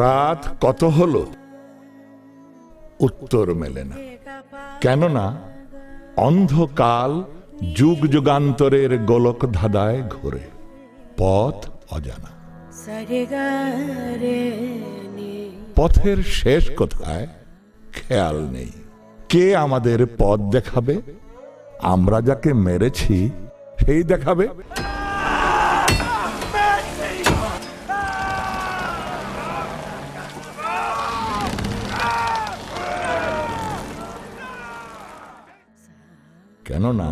রাত কত হলো, উত্তর মেলে না। কেননা অন্ধকাল যুগ যুগান্তরের গোলক ধাঁধায় ঘোরে, পথ অজানা। পথের শেষ কোথায় খেয়াল নেই। কে আমাদের পথ দেখাবে? আমরা যাকে মেরেছি সেই দেখাবে। কেননা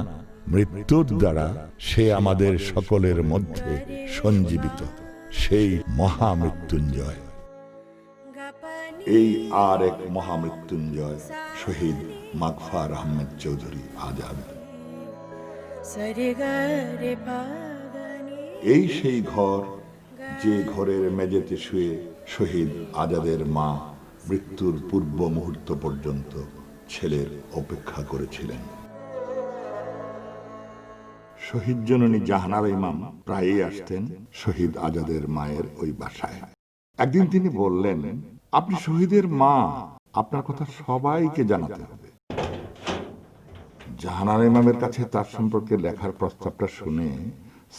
মৃত্যুর দ্বারা সে আমাদের সকলের মধ্যে সঞ্জীবিত, সেই মহামৃত্যুঞ্জয়। এই আর এক মহামৃত্যুঞ্জয় শহীদ মাগফার আহমেদ চৌধুরী আজাদ। এই সেই ঘর, যে ঘরের মেঝেতে শুয়ে শহীদ আজাদের মা মৃত্যুর পূর্ব মুহূর্ত পর্যন্ত ছেলের অপেক্ষা করেছিলেন। শহীদ জননী জাহানারা ইমাম প্রায়ই আসতেন শহীদ আজাদের মায়ের ওই বাসায়। একদিন তিনি বললেন, আপনি শহীদের মা, আপনার কথা সবাইকে জানাতে হবে। জাহানারা ইমামের কাছে তার সম্পর্কে লেখার প্রস্তাবটা শুনে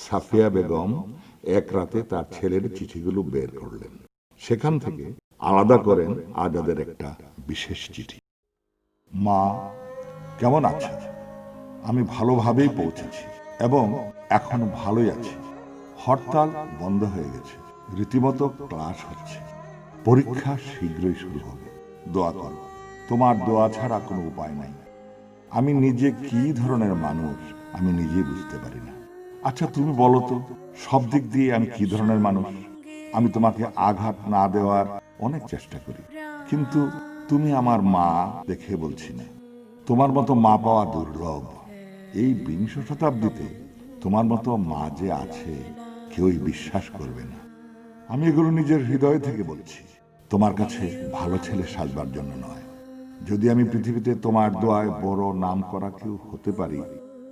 সাফিয়া বেগম এক রাতে তার ছেলের চিঠিগুলো বের করলেন। সেখান থেকে আলাদা করেন আজাদের একটা বিশেষ চিঠি। মা, কেমন আছেন? আমি ভালোভাবেই পৌঁছেছি এবং এখন ভালোই আছি। হরতাল বন্ধ হয়ে গেছে, রীতিমতো ক্লাস হচ্ছে। পরীক্ষা শীঘ্রই শুরু হবে। দোয়া করো, তোমার দোয়া ছাড়া কোনো উপায় নাই। আমি নিজে কি ধরনের মানুষ আমি নিজেই বুঝতে পারি না। আচ্ছা তুমি বলো তো, সব দিক দিয়ে আমি কি ধরনের মানুষ? আমি তোমাকে আঘাত না দেওয়ার অনেক চেষ্টা করি, কিন্তু তুমি আমার মা দেখে বলছি না। তোমার মতো মা পাওয়া দুর্লভ। এই বিংশ শতাব্দীতে তোমার মতো মা যে আছে কেউই বিশ্বাস করবে না। আমি এগুলো নিজের হৃদয় থেকে বলছি, তোমার কাছে ভালো ছেলে সাজবার জন্য নয়। যদি আমি পৃথিবীতে তোমার দোয়ায় বড় নাম করা কেউ হতে পারি,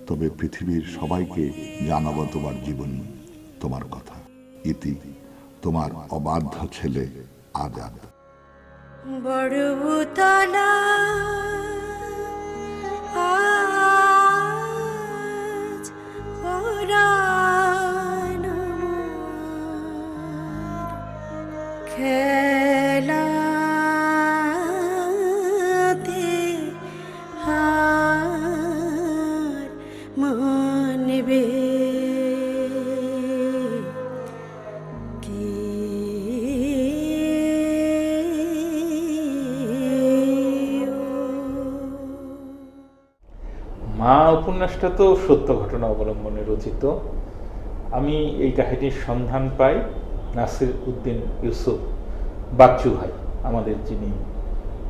তবে পৃথিবীর সবাইকে জানাবো তোমার জীবনী, তোমার কথা। ইতি, তোমার অবাধ্য ছেলে আজাদ। বড়বুতলা আজ পরানো খেলাতে হার মানবে মা উপন্যাসটা তো সত্য ঘটনা অবলম্বনে রচিত। আমি এই কাহিনীর সন্ধান পাই নাসির উদ্দিন ইউসুফ, বাচ্চু ভাই, আমাদের যিনি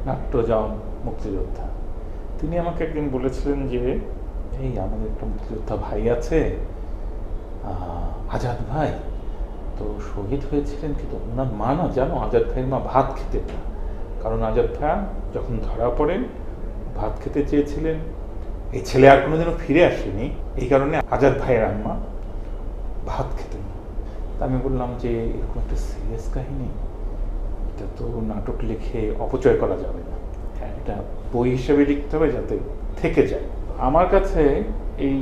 নাট্যজন মুক্তিযোদ্ধা। তিনি আমাকে একদিন বলেছিলেন যে এই আমাদের একটা মুক্তিযোদ্ধা ভাই আছে, আজাদ ভাই, তো শহীদ হয়েছিলেন, কিন্তু ওনার মা না জানো, আজাদ ভাইয়ের মা ভাত খেতেন না। কারণ আজাদ ভাই যখন ধরা পড়েন ভাত খেতে চেয়েছিলেন, এই ছেলে আর কোনোদিনও ফিরে আসেনি, এই কারণে আজাদ ভাইয়ের আম্মা ভাত খেতেন। তা আমি বললাম যে এরকম একটা সিরিয়াস কাহিনী, এটা তো নাটক লিখে অপচয় করা যাবে না, হ্যাঁ এটা বই হিসেবে লিখতে হবে যাতে থেকে যায়। আমার কাছে এই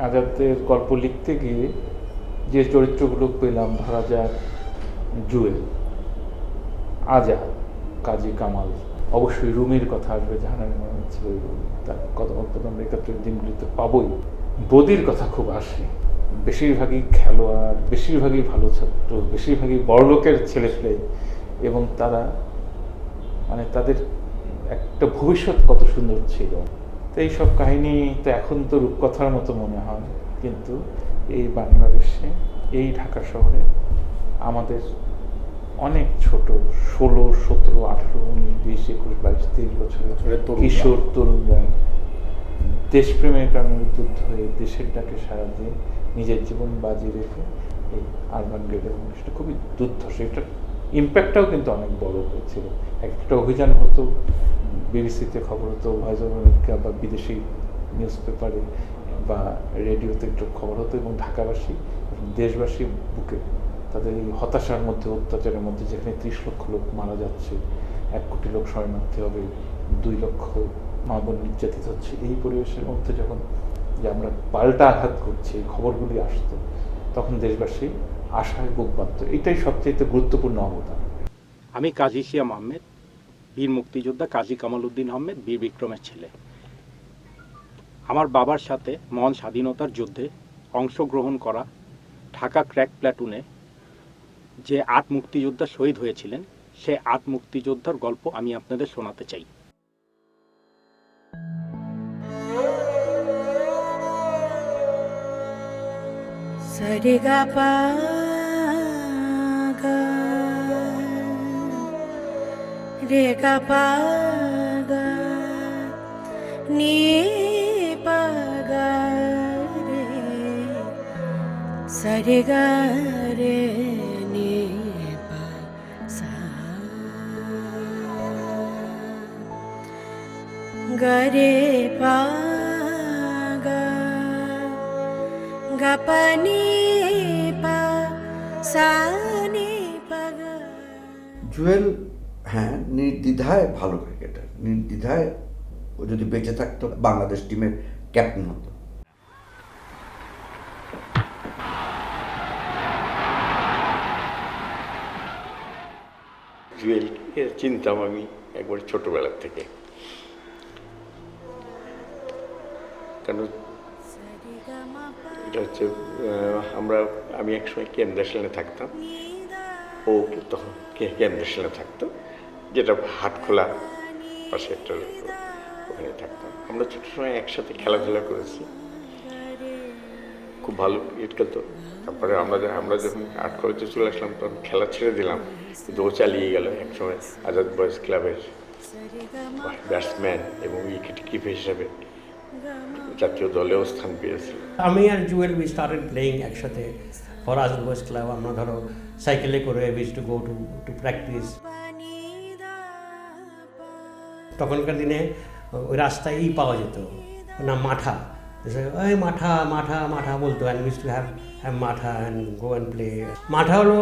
আজাদের গল্প লিখতে গিয়ে যে চরিত্রগুলো পেলাম, ধরা যাক জুয়েল, আজাদ, কাজী কামাল, অবশ্যই রুমির কথা আসবে, জাহানারা মনে হচ্ছিল তার কদম একাত্তরের দিনগুলিতে পাবই। বদির কথা খুব আসে, বেশিরভাগই খেলোয়াড়, বেশিরভাগই ভালো ছাত্র, বেশিরভাগই বড়লোকের ছেলেপেলে, এবং তারা মানে তাদের একটা ভবিষ্যৎ কত সুন্দর ছিল। তো এইসব কাহিনী তো এখন তো রূপকথার মতো মনে হয়, কিন্তু এই বাংলাদেশে, এই ঢাকা শহরে আমাদের অনেক ছোট 16, 17, 18, 19, 20, 21, 22, 23 বছরের কিশোর তরুণরা দেশপ্রেমের কারণে উদ্বুদ্ধ হয়ে দেশের ডাকে সাড়া দিয়ে নিজের জীবন বাজি রেখে এই আরবান গ্রেডের অনুষ্ঠানটা খুবই দুর্ধর্ষ। এটার ইম্প্যাক্টটাও কিন্তু অনেক বড় হয়েছিল। একটা অভিযান হতো, বিবিসিতে খবর হতো, ভয়েস অফ আমেরিকা বা বিদেশি নিউজ পেপারে বা রেডিওতে একটু খবর হতো, এবং ঢাকাবাসী দেশবাসী বুকে তাদের এই হতাশার মধ্যে, অত্যাচারের মধ্যে, যেখানে 30 লক্ষ লোক মারা যাচ্ছে, 1 কোটি লোক শরণার্থী হবে, 2 লক্ষ মা বোন নির্যাতিত হচ্ছে, এই পরিবেশের মধ্যে যখন যে আমরা পাল্টা আঘাত করছি, এই খবরগুলি আসতো, তখন দেশবাসী আশায় বুক বাঁধত। এটাই সবচেয়ে গুরুত্বপূর্ণ অবদান। আমি কাজী সিয়াম আহমেদ, বীর মুক্তিযোদ্ধা কাজী কামাল উদ্দিন আহমেদ, বীর বিক্রমের ছেলে। আমার বাবার সাথে মহান স্বাধীনতার যুদ্ধে অংশগ্রহণ করা ঢাকা ক্র্যাক প্ল্যাটুনে যে 8 মুক্তিযোদ্ধা শহীদ হয়েছিলেন, সে 8 মুক্তিযোদ্ধার গল্প আমি আপনাদের শোনাতে চাই। সরিগাপা গা রে গাপা গা নি পা গা রে সরিগা রে নি পা সা গা রে পা গা গাপানি পা সানি পাগা। জুয়েল হ্যাঁ নির্দ্বিধায় ভালো ক্রিকেটার, নির্দ্বিধায় ও যদি বেঁচে থাকতো বাংলাদেশ টিমের ক্যাপ্টেন হতো। জুয়েলকে চিনতাম আমি একবার ছোটবেলার থেকে, কেন এটা হচ্ছে আমি একসময় কেন্দ্রশালে থাকতাম, ও তখন কেন্দ্রশালে থাকতো, যেটা হাটখোলা পাশে একটা, ওখানে থাকতাম। আমরা ছোট সময় একসাথে খেলাধুলা করেছি, খুব ভালো ক্রিকেট খেলতো। তারপরে আমরা যখন আর্ট কলেজে চলে আসলাম তখন খেলা ছেড়ে দিলাম, কিন্তু ও চালিয়ে গেল। একসময় আজাদ বয়েজ ক্লাবের ব্যাটসম্যান এবং উইকেট কিপার হিসাবে জাতীয় দলেও স্থান পেয়েছিল। আমি আর জুয়েল উই স্টার্টেড প্লেয়িং একসাথে ফর আজাদ বয়েজ ক্লাব। আমরা ধরো সাইকেলে করে used to go to practice. তখনকার দিনে ওই রাস্তায় পাওয়া যেত না, মাঠা, ওই মাঠা মাঠা মাঠা বলতো, and used to have matha and go and play. মাঠা হলো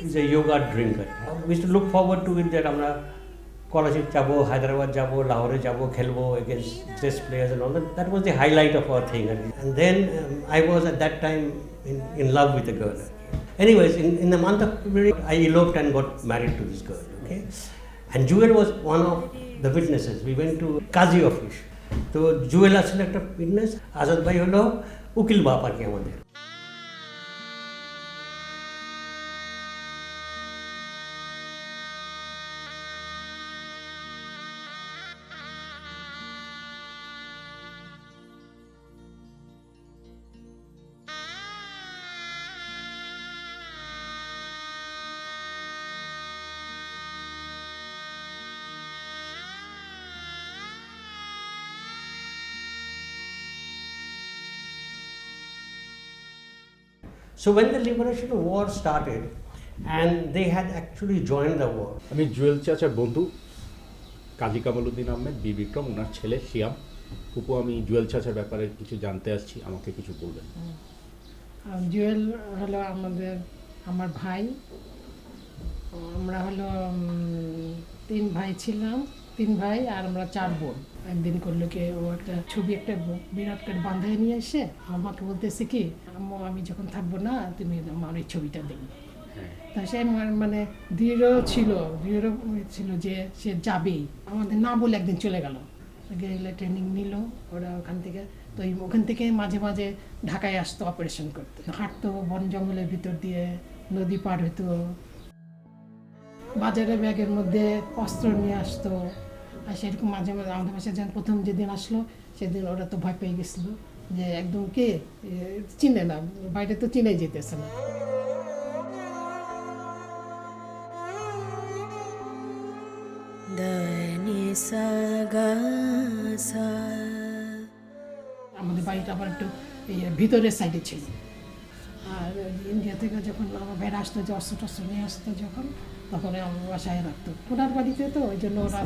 is a yoga drinker. Used to look forward to it that আমরা করাচি যাবো, হায়দ্রাবাদ যাবো, লাহোরে যাবো, খেলবো against test players and all that was the highlight of our thing. And then I was at that time in love with a girl. Anyways, in the month of February, I eloped and got married to this girl. Okay, and Jewel was one of the witnesses. We went to Kazi office. তো জুয়েল আসলে একটা witness, Azad ভাই হলো উকিল বাপ আর কি আমাদের। So when the Liberation War started, and they had actually joined the war. আমি জুয়েল চাচার বন্ধু কাজী কামাল উদ্দিন আহমেদ, বীর বিক্রম, ওনার ছেলে সিয়াম। ফুপু, আমি জুয়েল চাচার ব্যাপারে কিছু জানতে আসছি, আমাকে কিছু বলবেন। জুয়েল হলো আমার ভাই। আমরা হলো 3 ভাই ছিলাম, 3 ভাই আর আমরা 4 বোন। একদিন করলো কি, ও একটা ছবি একটা বিরাট করে বাঁধায় নিয়ে এসে আমাকে বলতেছে কি, আম্মু আমি যখন থাকবো না তুমি আমার এই ছবিটা দেখবে। তা সে মানে দৃঢ় ছিল যে সে যাবেই, আমাদের না বলে একদিন চলে গেল, গেলে ট্রেনিং নিল ওরা ওখান থেকে। তো ওখান থেকে মাঝে মাঝে ঢাকায় আসতো অপারেশন করতে, হাঁটতো বন জঙ্গলের ভিতর দিয়ে, নদী পার হতো, বাজারে ব্যাগের মধ্যে অস্ত্র নিয়ে আসতো। আর সেরকম মাঝে মাঝে আমাদের বাসায় যখন প্রথম যেদিন আসলো সেদিন ওরা তো ভয় পেয়ে গেছিলো যে একদম কে চিনে না, বাইরে তো চিনে যেতেছে না। আমাদের বাড়িটা আবার একটু ভিতরের সাইডে ছিল। আর ইন্ডিয়া থেকে যখন আমার ভাইরা আসতো, যে অস্ত্র টস্ত্র নিয়ে আসতো যখন, তখন আমার বাসায় রাখতো। ওনার বাড়িতে তো ওই জন্য ওরা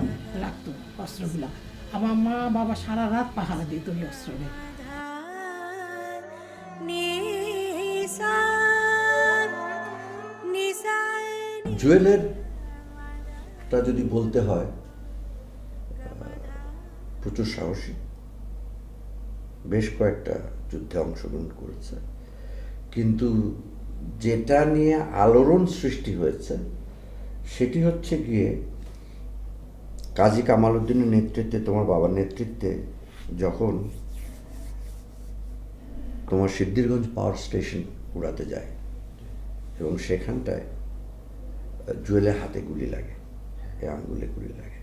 রাখতো অস্ত্রগুলা। আমার মা বাবা সারা রাত পাহারা দিত ওই অস্ত্রে। জুয়েলেরটা যদি বলতে হয়, প্রচুর সাহসী, বেশ কয়েকটা যুদ্ধে অংশগ্রহণ করেছে, কিন্তু যেটা নিয়ে আলোড়ন সৃষ্টি হয়েছে সেটি হচ্ছে গিয়ে কাজী কামাল উদ্দিনের নেতৃত্বে, তোমার বাবার নেতৃত্বে যখন তোমার সিদ্ধিরগঞ্জ পাওয়ার স্টেশন উড়াতে যায় এবং সেখানটায় জুয়েলের হাতে গুলি লাগে, এই আঙ্গুলে গুলি লাগে।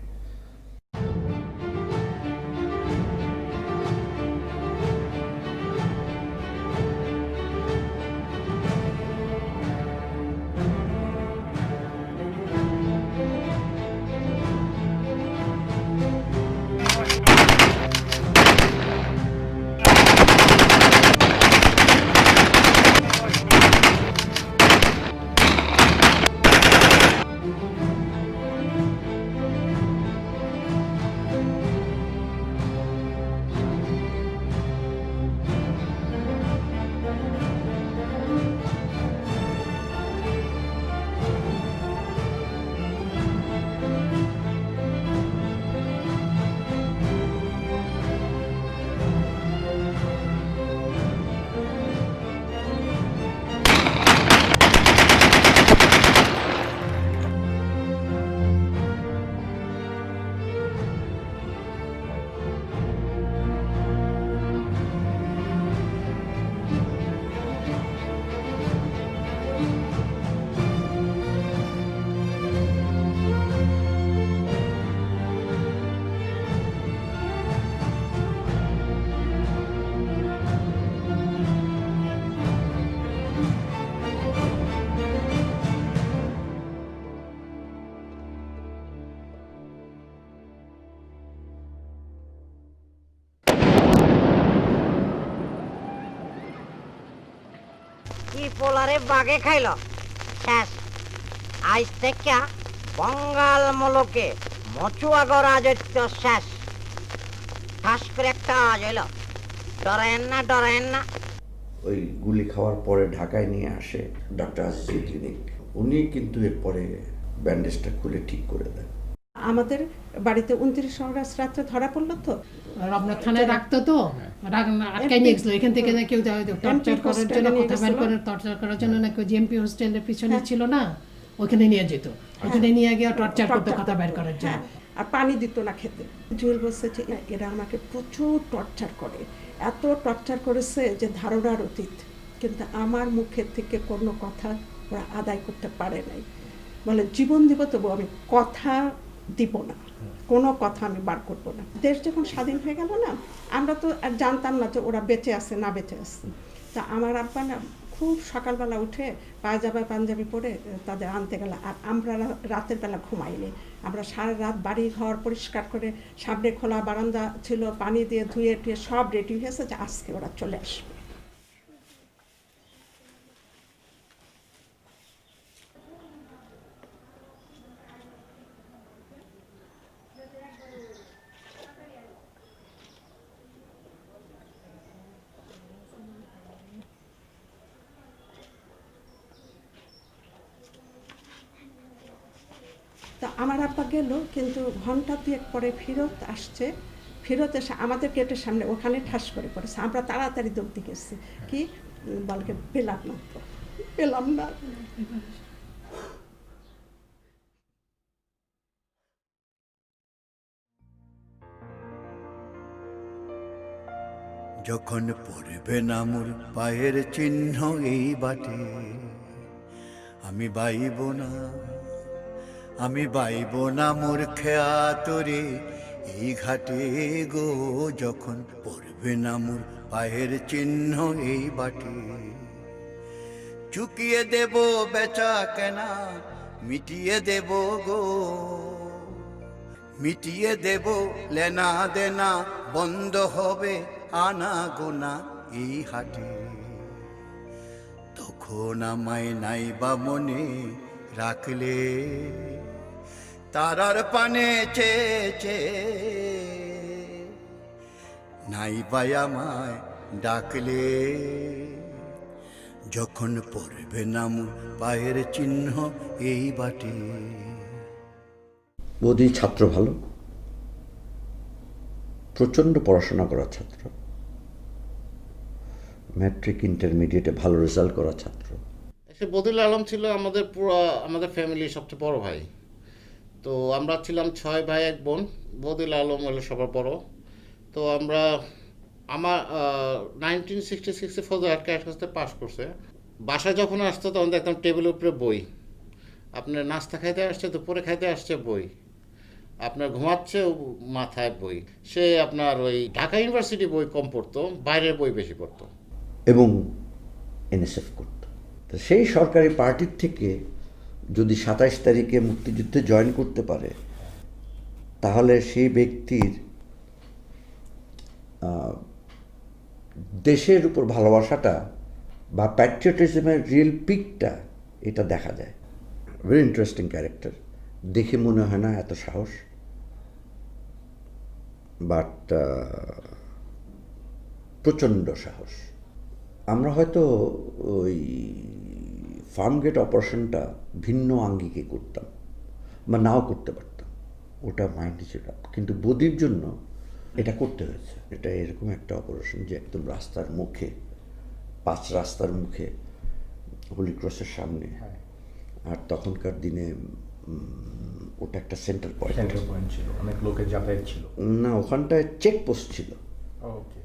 কি পোলারে বাগে খাইল শেষ। আজ থেকে বঙ্গাল মুলুকে মচুয়াগর রাজত্ব শেষ। ঠাস করে একটা আওয়াজ এলো, ডরায়েন না ডরায়েন না। ওই গুলি খাওয়ার পরে ঢাকায় নিয়ে আসে ডক্টর আজিজের ক্লিনিক। উনি কিন্তু এরপরে ব্যান্ডেজটা খুলে ঠিক করে দেন। আমাদের বাড়িতে 29 অগস্ট রাত্রে ধরা পড়লো তো, রমনা থানায় রাখতো তো, আটকাই নিয়ে গেছিল। এখান থেকে না কেউ টর্চার করার জন্য, কথা বের করে টর্চার করার জন্য না কেউ জিএমপি হোস্টেলের পিছনে ছিল না, ওখানে নিয়ে যেত। ওখানে নিয়ে গিয়ে টর্চার করতো কথা বের করার জন্য। আর পানি দিত না খেতে। জুয়েল বলছে যে এরা আমাকে প্রচুর টর্চার করে, এত টর্চার করেছে যে ধারণার অতীত, কিন্তু আমার মুখের থেকে কোনো কথা ওরা আদায় করতে পারে নাই। বলে জীবন দিব তবু আমি কথা দিব না, কোনো কথা আমি বার করবো না। দেশ যখন স্বাধীন হয়ে গেল না, আমরা তো আর জানতাম না যে ওরা বেঁচে আছে না বেঁচে আছে। তা আমার আব্বা না খুব সকালবেলা উঠে পায়জামা পাঞ্জাবি পরে তাদের আনতে গেল, আর আমরা রাতের বেলা ঘুমাইনি। আমরা সারা রাত বাড়ি ঘর পরিষ্কার করে, সামনে খোলা বারান্দা ছিল, পানি দিয়ে ধুয়ে টুয়ে সব রেডি হয়েছে যে আজকে ওরা চলে আসবে। তা আমার আব্বা গেল, কিন্তু ঘন্টা দুয়েক পরে ফেরত আসছে। ফেরত এসে আমাদের গেটের সামনে ওখানে ঠাস করে পড়েছে। আমরা তাড়াতাড়ি দৌড়তে গেছি, কি বলকে পেলাম না, পেলাম না। যখন পড়বে না মোর পায়ের চিহ্ন এই বাটে, আমি বাইব না, আমি বাইব না মোর খেয়া তোরে এই ঘাটে গো। যখন পড়বে না মোর পায়ের চিহ্ন এই বাটে, চুকিয়ে দেব বেচা কেনা, মিটিয়ে দেব গো, মিটিয়ে দেব লেনা দেনা, বন্ধ হবে আনা গোনা এই হাটে। তখন আমায় নাই বা মনে রাখলে, তারার পানে চেয়েছে নাই বা আমায় ডাকলে। যখন পড়বে না মোর পায়ের চিহ্ন এই বাটে। বৌদি ছাত্র ভালো, প্রচণ্ড পড়াশোনা করা ছাত্র, ম্যাট্রিক ইন্টারমিডিয়েটে ভালো রেজাল্ট করা ছাত্র। সে বদিল আলম ছিল আমাদের ফ্যামিলির সবচেয়ে বড় ভাই। তো আমরা ছিলাম 6 ভাই 1 বোন। বদিল আলম হলো সবার বড়। তো আমার 1966 ফজল ক্যাশ করতে পাস করছে। বাসায় যখন আসতো তখন দেখতাম টেবিলের উপরে বই। আপনার নাস্তা খাইতে আসছে, দুপুরে খাইতে আসছে বই, আপনার ঘুমাচ্ছে মাথায় বই। সে আপনার ওই ঢাকা ইউনিভার্সিটি বই কম পড়তো, বাইরের বই বেশি পড়তো এবং এনএসএফ করত। তো সেই সরকারি পার্টির থেকে যদি 27 তারিখে মুক্তিযুদ্ধে জয়েন করতে পারে, তাহলে সেই ব্যক্তির দেশের উপর ভালোবাসাটা বা প্যাট্রিয়টিজমের রিয়েল পিকটা এটা দেখা যায়। ভেরি ইন্টারেস্টিং ক্যারেক্টার, দেখে মনে হয় না এত সাহস, বাট প্রচণ্ড সাহস। আমরা হয়তো ওই ফার্মগেট অপারেশনটা ভিন্ন আঙ্গিকে করতাম বা নাও করতে পারতাম, ওটা মাইন্ডে ছিল, কিন্তু বদির জন্য এটা করতে হয়েছে। এটা এরকম একটা অপারেশন যে একদম রাস্তার মুখে, 5 রাস্তার মুখে, হোলি ক্রসের সামনে। আর তখনকার দিনে ওটা একটা সেন্টার পয়েন্ট ছিল, অনেক লোকের যাতায়াত ছিল না, ওখানটায় চেকপোস্ট ছিল, ওকে,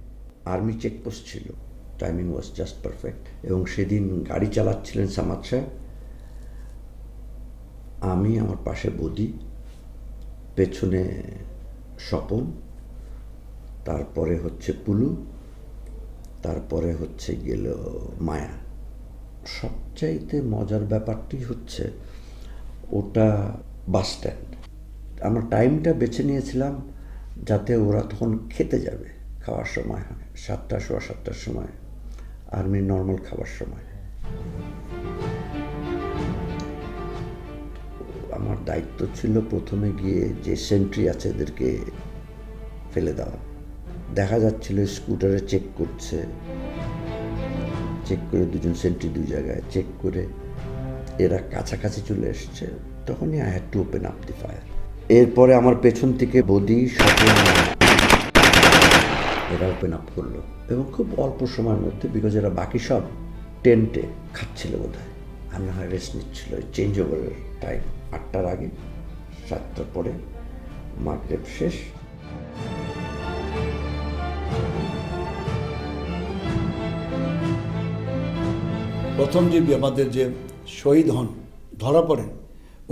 আর্মি চেকপোস্ট ছিল। Timing was just perfect. এবং সেদিন গাড়ি চালাচ্ছিলেন সামাদ সাহেব, আমি, আমার পাশে বদি, পেছনে স্বপন, তারপরে হচ্ছে পুলু, তারপরে হচ্ছে গেল মায়া। সবচাইতে মজার ব্যাপারটি হচ্ছে ওটা বাস স্ট্যান্ড। আমরা টাইমটা বেছে নিয়েছিলাম যাতে ওরা তখন খেতে যাবে, খাওয়ার সময় হয় 7টা, সোয়া 7টার সময়, আর্মির নর্মাল খাবার সময়। আমার দায়িত্ব ছিল প্রথমে গিয়ে যে সেন্ট্রি আছে এদেরকে ফেলে দেওয়া। দেখা যাচ্ছিল স্কুটারে চেক করছে, চেক করে 2জন সেন্ট্রি 2 জায়গায় চেক করে এরা কাছাকাছি চলে এসছে, তখনই I had to open up the fire. এরপরে আমার পেছন থেকে বদি, স্বপন, এরা ওপেন আপ করলো এবং খুব অল্প সময়ের মধ্যে, বিকজ এরা বাকি সব টেন্টে খাচ্ছিল বোধ হয়, আমি হয় রেস্ট নিচ্ছিল। চেঞ্জ ওভারের টাইম 8টার আগে, 7টার পরে মাগরিব শেষ। প্রথম যে আমাদের যে শহীদ হন, ধরা পড়েন,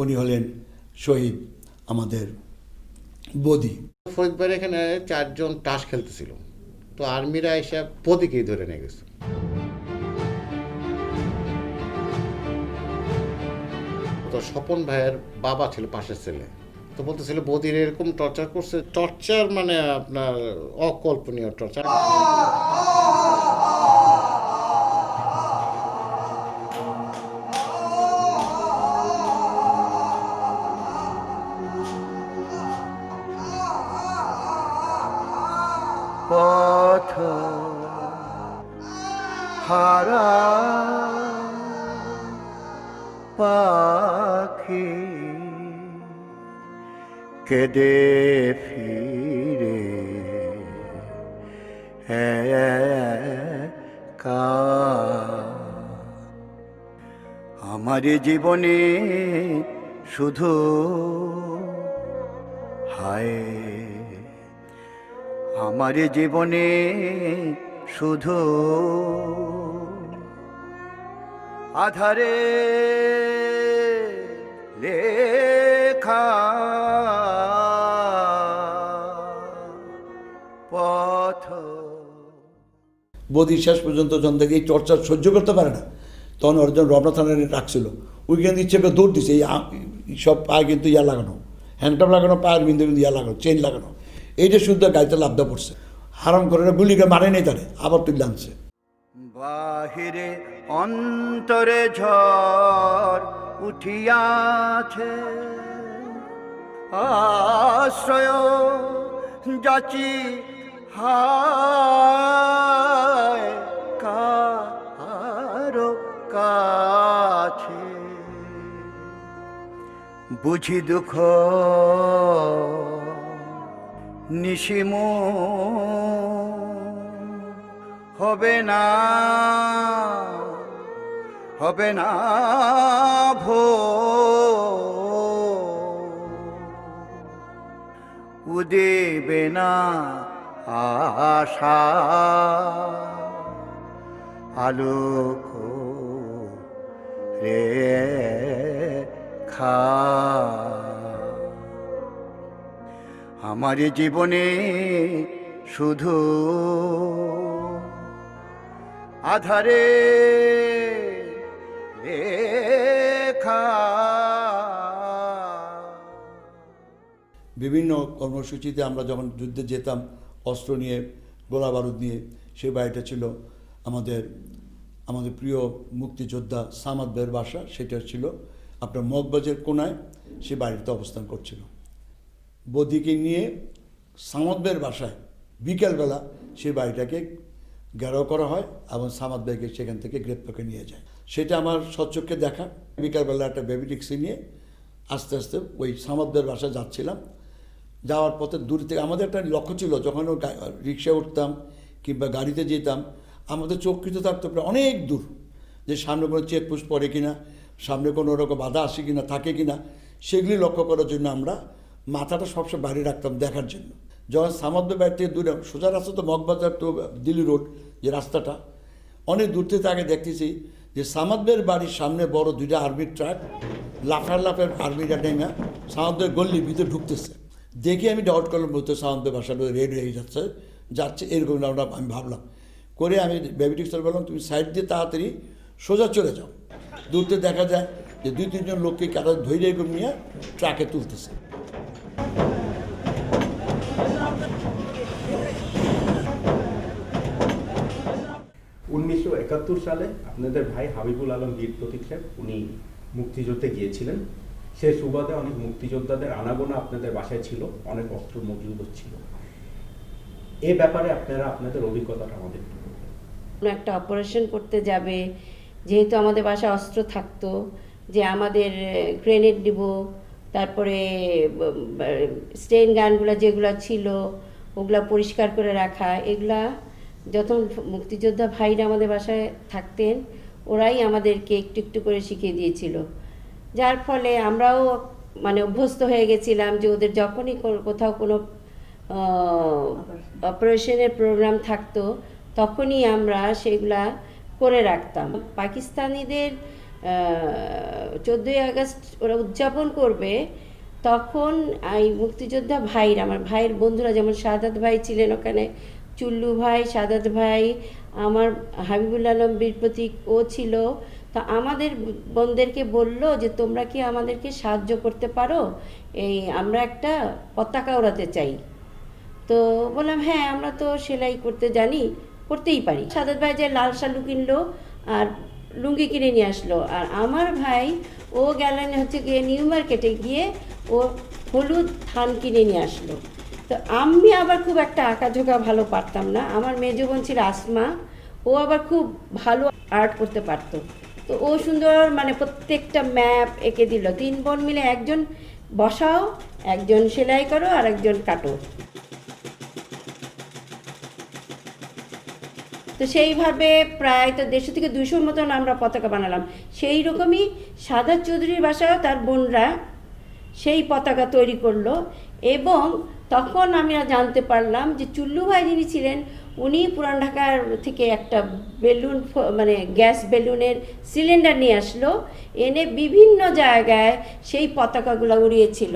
উনি হলেন শহীদ আমাদের বদি। ফরিদ ভাইয়ের এখানে 4 জন তাস খেলতেছিল, তো আর্মিরা এসে বদিকেই ধরে নিয়ে গেছে। তো স্বপন ভাইয়ের বাবা ছিল পাশের ছেলে, তো বলতেছিল বদির এরকম টর্চার করছে। টর্চার মানে আপনার অকল্পনীয় টর্চার। পথ হারা পাখি কেঁদে ফিরে একা, আমার জীবনে শুধু হায়, আমার জীবনে শুধু আধারে লেখা পথ। বদি শেষ পর্যন্ত যখন থেকে এই চর্চা সহ্য করতে পারে না, তখন অর্জন রমনা থানায় রাখছিল। উইকেন্ড ইচ্ছে করে দৌড় দিছে, এই সব পায়ে কিন্তু ইয়া লাগানো, হ্যান্ডকাপ লাগানো, পায়ের বিন্দু বিন্দু ইয়া লাগানো, চেইন লাগানো। এইটা শুদ্ধ গাড়িতে লাভদা পড়ছে, হারাম করে গুলিকে মারে নেই তারে, আবার তুলে আনছে। বাহিরে অন্তরে ঝড় উঠিয়াছে, আশ্রয় যাচি হায় কারো বুঝি দুঃখ নিশিমো হবে না ভো উদিবে না আশা আলোক রেখা আমার জীবনে শুধু আধারে রেখা। বিভিন্ন কর্মসূচিতে আমরা যখন যুদ্ধে যেতাম অস্ত্র নিয়ে গোলা বারুদ নিয়ে, সেই বাড়িটা ছিল আমাদের প্রিয় মুক্তিযোদ্ধা সামাদ ভাইয়ের বাসা। সেটা ছিল আপনার মগবাজের কোনায়, সে বাড়িতে অবস্থান করছিল। বদিকে নিয়ে সামাদ ভাইয়ের বাসায় বিকেলবেলা সেই বাড়িটাকে ঘেরাও করা হয় এবং সামাদ ভাইকে সেখান থেকে গ্রেপ্তার করে নিয়ে যায়। সেটা আমার সচক্ষে দেখা। বিকালবেলা একটা বেবি ট্যাক্সি নিয়ে আস্তে আস্তে ওই সামাদ ভাইয়ের বাসায় যাচ্ছিলাম। যাওয়ার পথে দূর থেকে আমাদের একটা লক্ষ্য ছিল, যখন রিক্সায় উঠতাম কিংবা গাড়িতে যেতাম, আমাদের চোখকৃত থাকতো প্রায় অনেক দূর, যে সামনে কোনো চেকপোস্ট পড়ে কিনা, সামনে কোনো রকম বাধা আসে কিনা, থাকে কিনা, সেগুলি লক্ষ্য করার জন্য আমরা মাথাটা সবসময় বাইরে রাখতাম দেখার জন্য। যখন সামাদ ভাই বাড়ি থেকে দূরে, সোজা রাস্তা তো মগবাজার টু দিল্লি রোড যে রাস্তাটা, অনেক দূর থেকে আগে দেখতেছি যে সামাদ ভাইয়ের বাড়ির সামনে বড় দুইটা আর্মির ট্রাক লাফার আর্মিরা নেমে সামাদ ভাইয়ের গল্লির ভিতরে ঢুকতেছে। দেখে আমি ডাউট করলাম, বলতে সামাদ ভাই বাসাটা রেড হয়ে যাচ্ছে এরকম আমি ভাবলাম করে আমি বেবিটিক্সের বললাম, তুমি সাইড দিয়ে তাড়াতাড়ি সোজা চলে যাও। দূরতে দেখা যায় যে 2-3 লোককে কারা ধৈর্য এরকম নিয়ে ট্রাকে তুলতেছে। উনিশশো 71 সালে আপনাদের ভাই হাবিবুল আলম বীর প্রতীক সাহেব উনি মুক্তিযুদ্ধে গিয়েছিলেন। সে সুবাদে অনেক মুক্তিযোদ্ধাদের আনাগোনা আপনাদের বাসায় ছিল, অনেক অস্ত্র মজুদ ছিল। এ ব্যাপারে আপনারা আপনাদের অভিজ্ঞতাটা আমাদের একটা অপারেশন করতে যাবে, যেহেতু আমাদের বাসায় অস্ত্র থাকতো, যে আমাদের গ্রেনেড দিব, তারপরে স্টেন গানগুলো যেগুলো ছিল ওগুলা পরিষ্কার করে রাখা, এগুলা যখন মুক্তিযোদ্ধা ভাইরা আমাদের বাসায় থাকতেন ওরাই আমাদেরকে একটু একটু করে শিখিয়ে দিয়েছিল। যার ফলে আমরাও মানে অভ্যস্ত হয়ে গেছিলাম যে ওদের যখনই কোথাও কোনো অপারেশনের প্রোগ্রাম থাকতো তখনই আমরা সেগুলা করে রাখতাম। পাকিস্তানিদের 14ই আগস্ট ওরা উদযাপন করবে, তখন এই মুক্তিযোদ্ধা ভাইরা, আমার ভাইয়ের বন্ধুরা, যেমন সাদাত ভাই ছিলেন ওখানে, চুল্লু ভাই, সাদাত ভাই, আমার হাবিবুল আলম বীর প্রতীক ও ছিল, তো আমাদের বোনদেরকে বললো যে তোমরা কি আমাদেরকে সাহায্য করতে পারো, এই আমরা একটা পতাকা ওড়াতে চাই। তো বললাম হ্যাঁ, আমরা তো সেলাই করতে জানি, করতেই পারি। সাদাত ভাই যে লাল শালু কিনলো আর লুঙ্গি কিনে নিয়ে আসলো, আর আমার ভাই ও গেলেন হচ্ছে গিয়ে নিউ মার্কেটে গিয়ে ও হলুদ থান কিনে নিয়ে আসলো। তো আমি আবার খুব একটা আঁকাঝোঁকা ভালো পারতাম না, আমার মেজ বোন ছিল আসমা, ও আবার খুব ভালো আর্ট করতে পারতো। তো ও সুন্দর মানে প্রত্যেকটা ম্যাপ এঁকে দিল। 3 বোন মিলে একজন বসাও, একজন সেলাই করো আর একজন কাটো। তো সেইভাবে প্রায় তো 150 থেকে 200 মতন আমরা পতাকা বানালাম। সেই রকমই সাদাত চৌধুরীর বাসায়ও তার বোনরা সেই পতাকা তৈরি করলো। এবং তখন আমি জানতে পারলাম যে চুল্লু ভাই যিনি ছিলেন উনি পুরান ঢাকার থেকে একটা বেলুন, মানে গ্যাস বেলুনের সিলিন্ডার নিয়ে আসলো, এনে বিভিন্ন জায়গায় সেই পতাকাগুলো উড়িয়েছিল।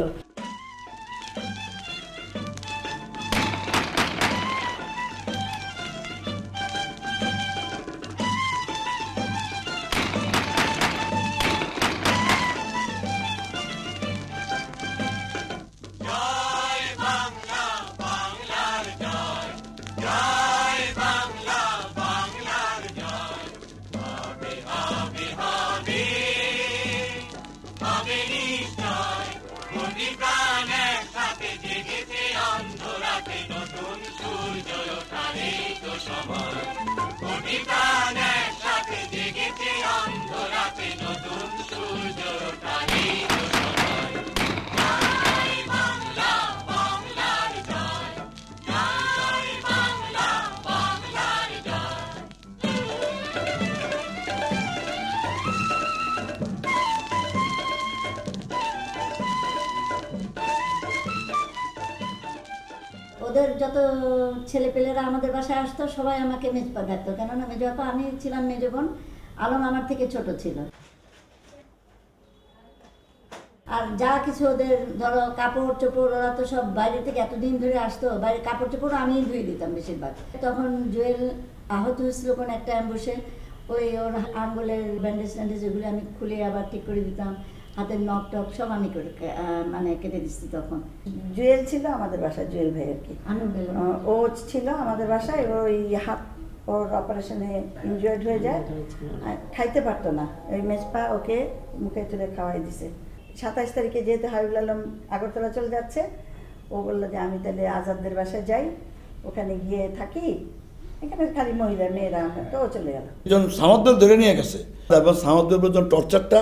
ওদের যত ছেলেপেলেরা আমাদের বাসায় আসতো সবাই আমাকে মেজপা ডাকতো, কেননা মেজপা আমি ছিলাম মেজ বোন, আলম আমার থেকে ছোট ছিল। আর যা কিছু ওদের ধরো কাপড় চোপড়, ওরা তো সব বাইরে থেকে এতদিন ধরে আসতো, বাইরে কাপড় চোপড় আমিই ধুয়ে দিতাম বেশিরভাগ। তখন জুয়েল আহত হয়েছিল কোনো একটা অ্যাম্বুসে, ওই ওর আঙ্গুলের ব্যান্ডেজ ট্যান্ডেজ এগুলো আমি খুলে আবার ঠিক করে দিতাম, হাতের নখ টক সব আমি করে মানে কেটে দিচ্ছি। তখন জুয়েল ছিল আমাদের বাসায়, জুয়েল ভাই আর কি, ও ছিল আমাদের বাসায়। ওই হাত ওর অপারেশনে ইনজয়েড হয়ে যায়, খাইতে পারতো না, ওই মেজপা ওকে মুখে তুলে খাওয়াই দিছে। 27 তারিখে যেহেতু হাবিবুল আলম আগরতলা চলে যাচ্ছে, ও বললো যে আমি তাহলে আজাদদের বাসায় যাই, ওখানে গিয়ে থাকি, এখানে খালি মহিলা মেয়েরা, আমরা তো চলে গেল। একজন সামদ্দের ধরে নিয়ে গেছে, তারপর সামদ্দের উপর টর্চারটা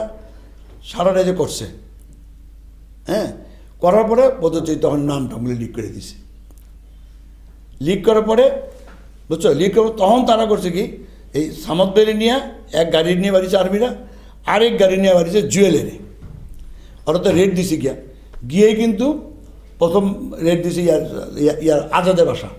সারা রাজ্যে করছে, হ্যাঁ, করার পরে বোধহয় তখন নামটাগুলি লিক করে দিছে। লিক করার পরে বুঝছো, লিক করার তখন তারা করছে কি, এই সামদ্দেরে নিয়ে এক গাড়ি নিয়ে বাড়িছে আর্মিরা, আরেক গাড়ি নিয়ে বাড়িছে জুয়েলেরে। ওরা তো রেড দিছে গিয়ে কিন্তু প্রথম রেড দিছে ইয়ার আজাদের বাসা।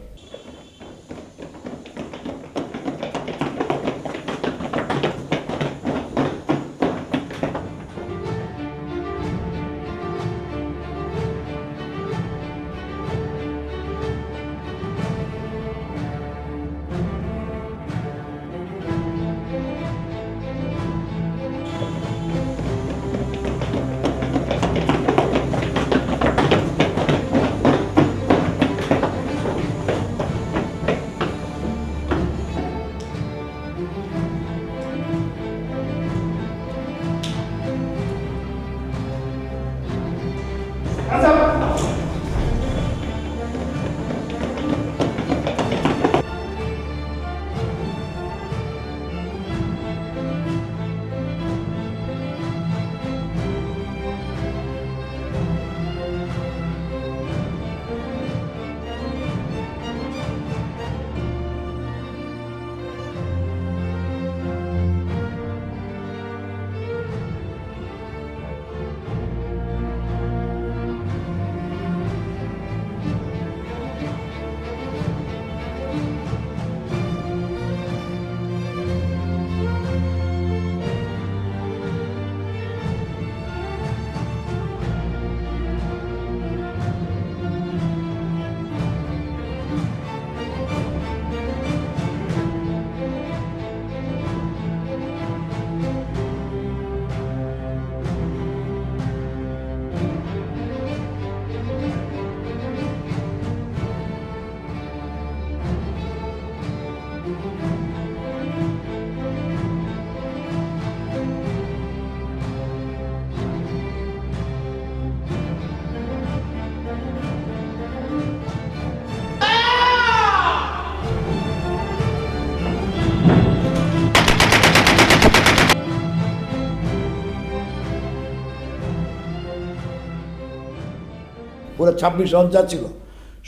ওরা 26 রাউন্ড যা ছিল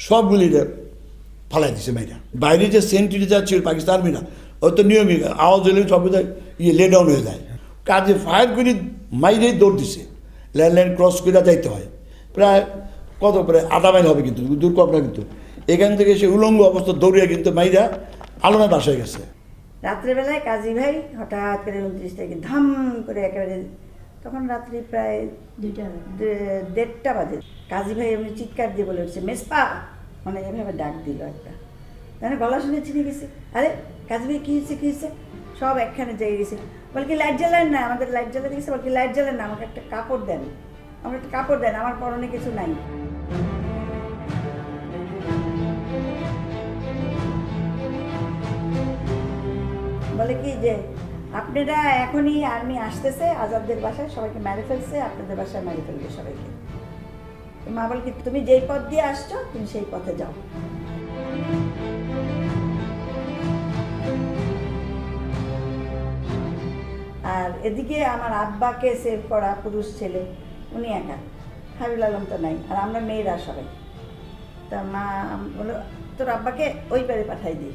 সবগুলি ফালাই দিছে মেয়েরা। বাইরে যে সেন্ট্রি যা ছিল পাকিস্তান আর্মিরা, ওই তো নিয়মই আওয়াজ হলে সব লে ডাউন হয়ে যায়। কাজে ফায়ার করে মাইরেই দৌড় দিছে, ল্যান্ডলাইন ক্রস করে যাইতে হয়, প্রায় কত প্রায় আধা মাইল হবে, কিন্তু দূর কম না, কিন্তু এখান থেকে সে উলঙ্গ অবস্থা দৌড়িয়ে কিন্তু মাইরা আলমের বাসায় গেছে। রাত্রেবেলায় কাজী ভাই হঠাৎ করে 29 তারিখে ধাম করে একেবারে, তখন রাত্রি প্রায় 1:30 বাজে, কাজী ভাই এমনি চিৎকার দিয়ে বলে উঠছে মেজপা, মানে এভাবে ডাক দিল একটা, মানে গলা শুনে চিনে গেছে। আরে কাজী ভাই কী হয়েছে কী হয়েছে, সব একখানে জেগে গেছে। বল কি লাইট জ্বালেন না, আমাদের লাইট জ্বালাতে গেছে, বল কি লাইট জ্বালেন না, আমাকে একটা কাপড় দেন, আমাকে একটা কাপড় দেন, আমার পরনে কিছু নাই। বলে কি যে আপনারা এখনই আর্মি আসতেছে আজাদদের বাসায়, সবাইকে মেরে ফেলছে, আপনাদের বাসায় মেরে ফেলবে সবাইকে। মা বল কি তুমি যেই পথ দিয়ে আসছো তুমি সেই পথে যাও। আর এদিকে আমার আব্বাকে সেভ করা পুরুষ ছেলে, উনি একা, হাবিবুল আলম তো নাই, আর আমরা মেয়েরা সবাই। তা মা বললো তোর আব্বাকে ওই পারে পাঠাই দিই।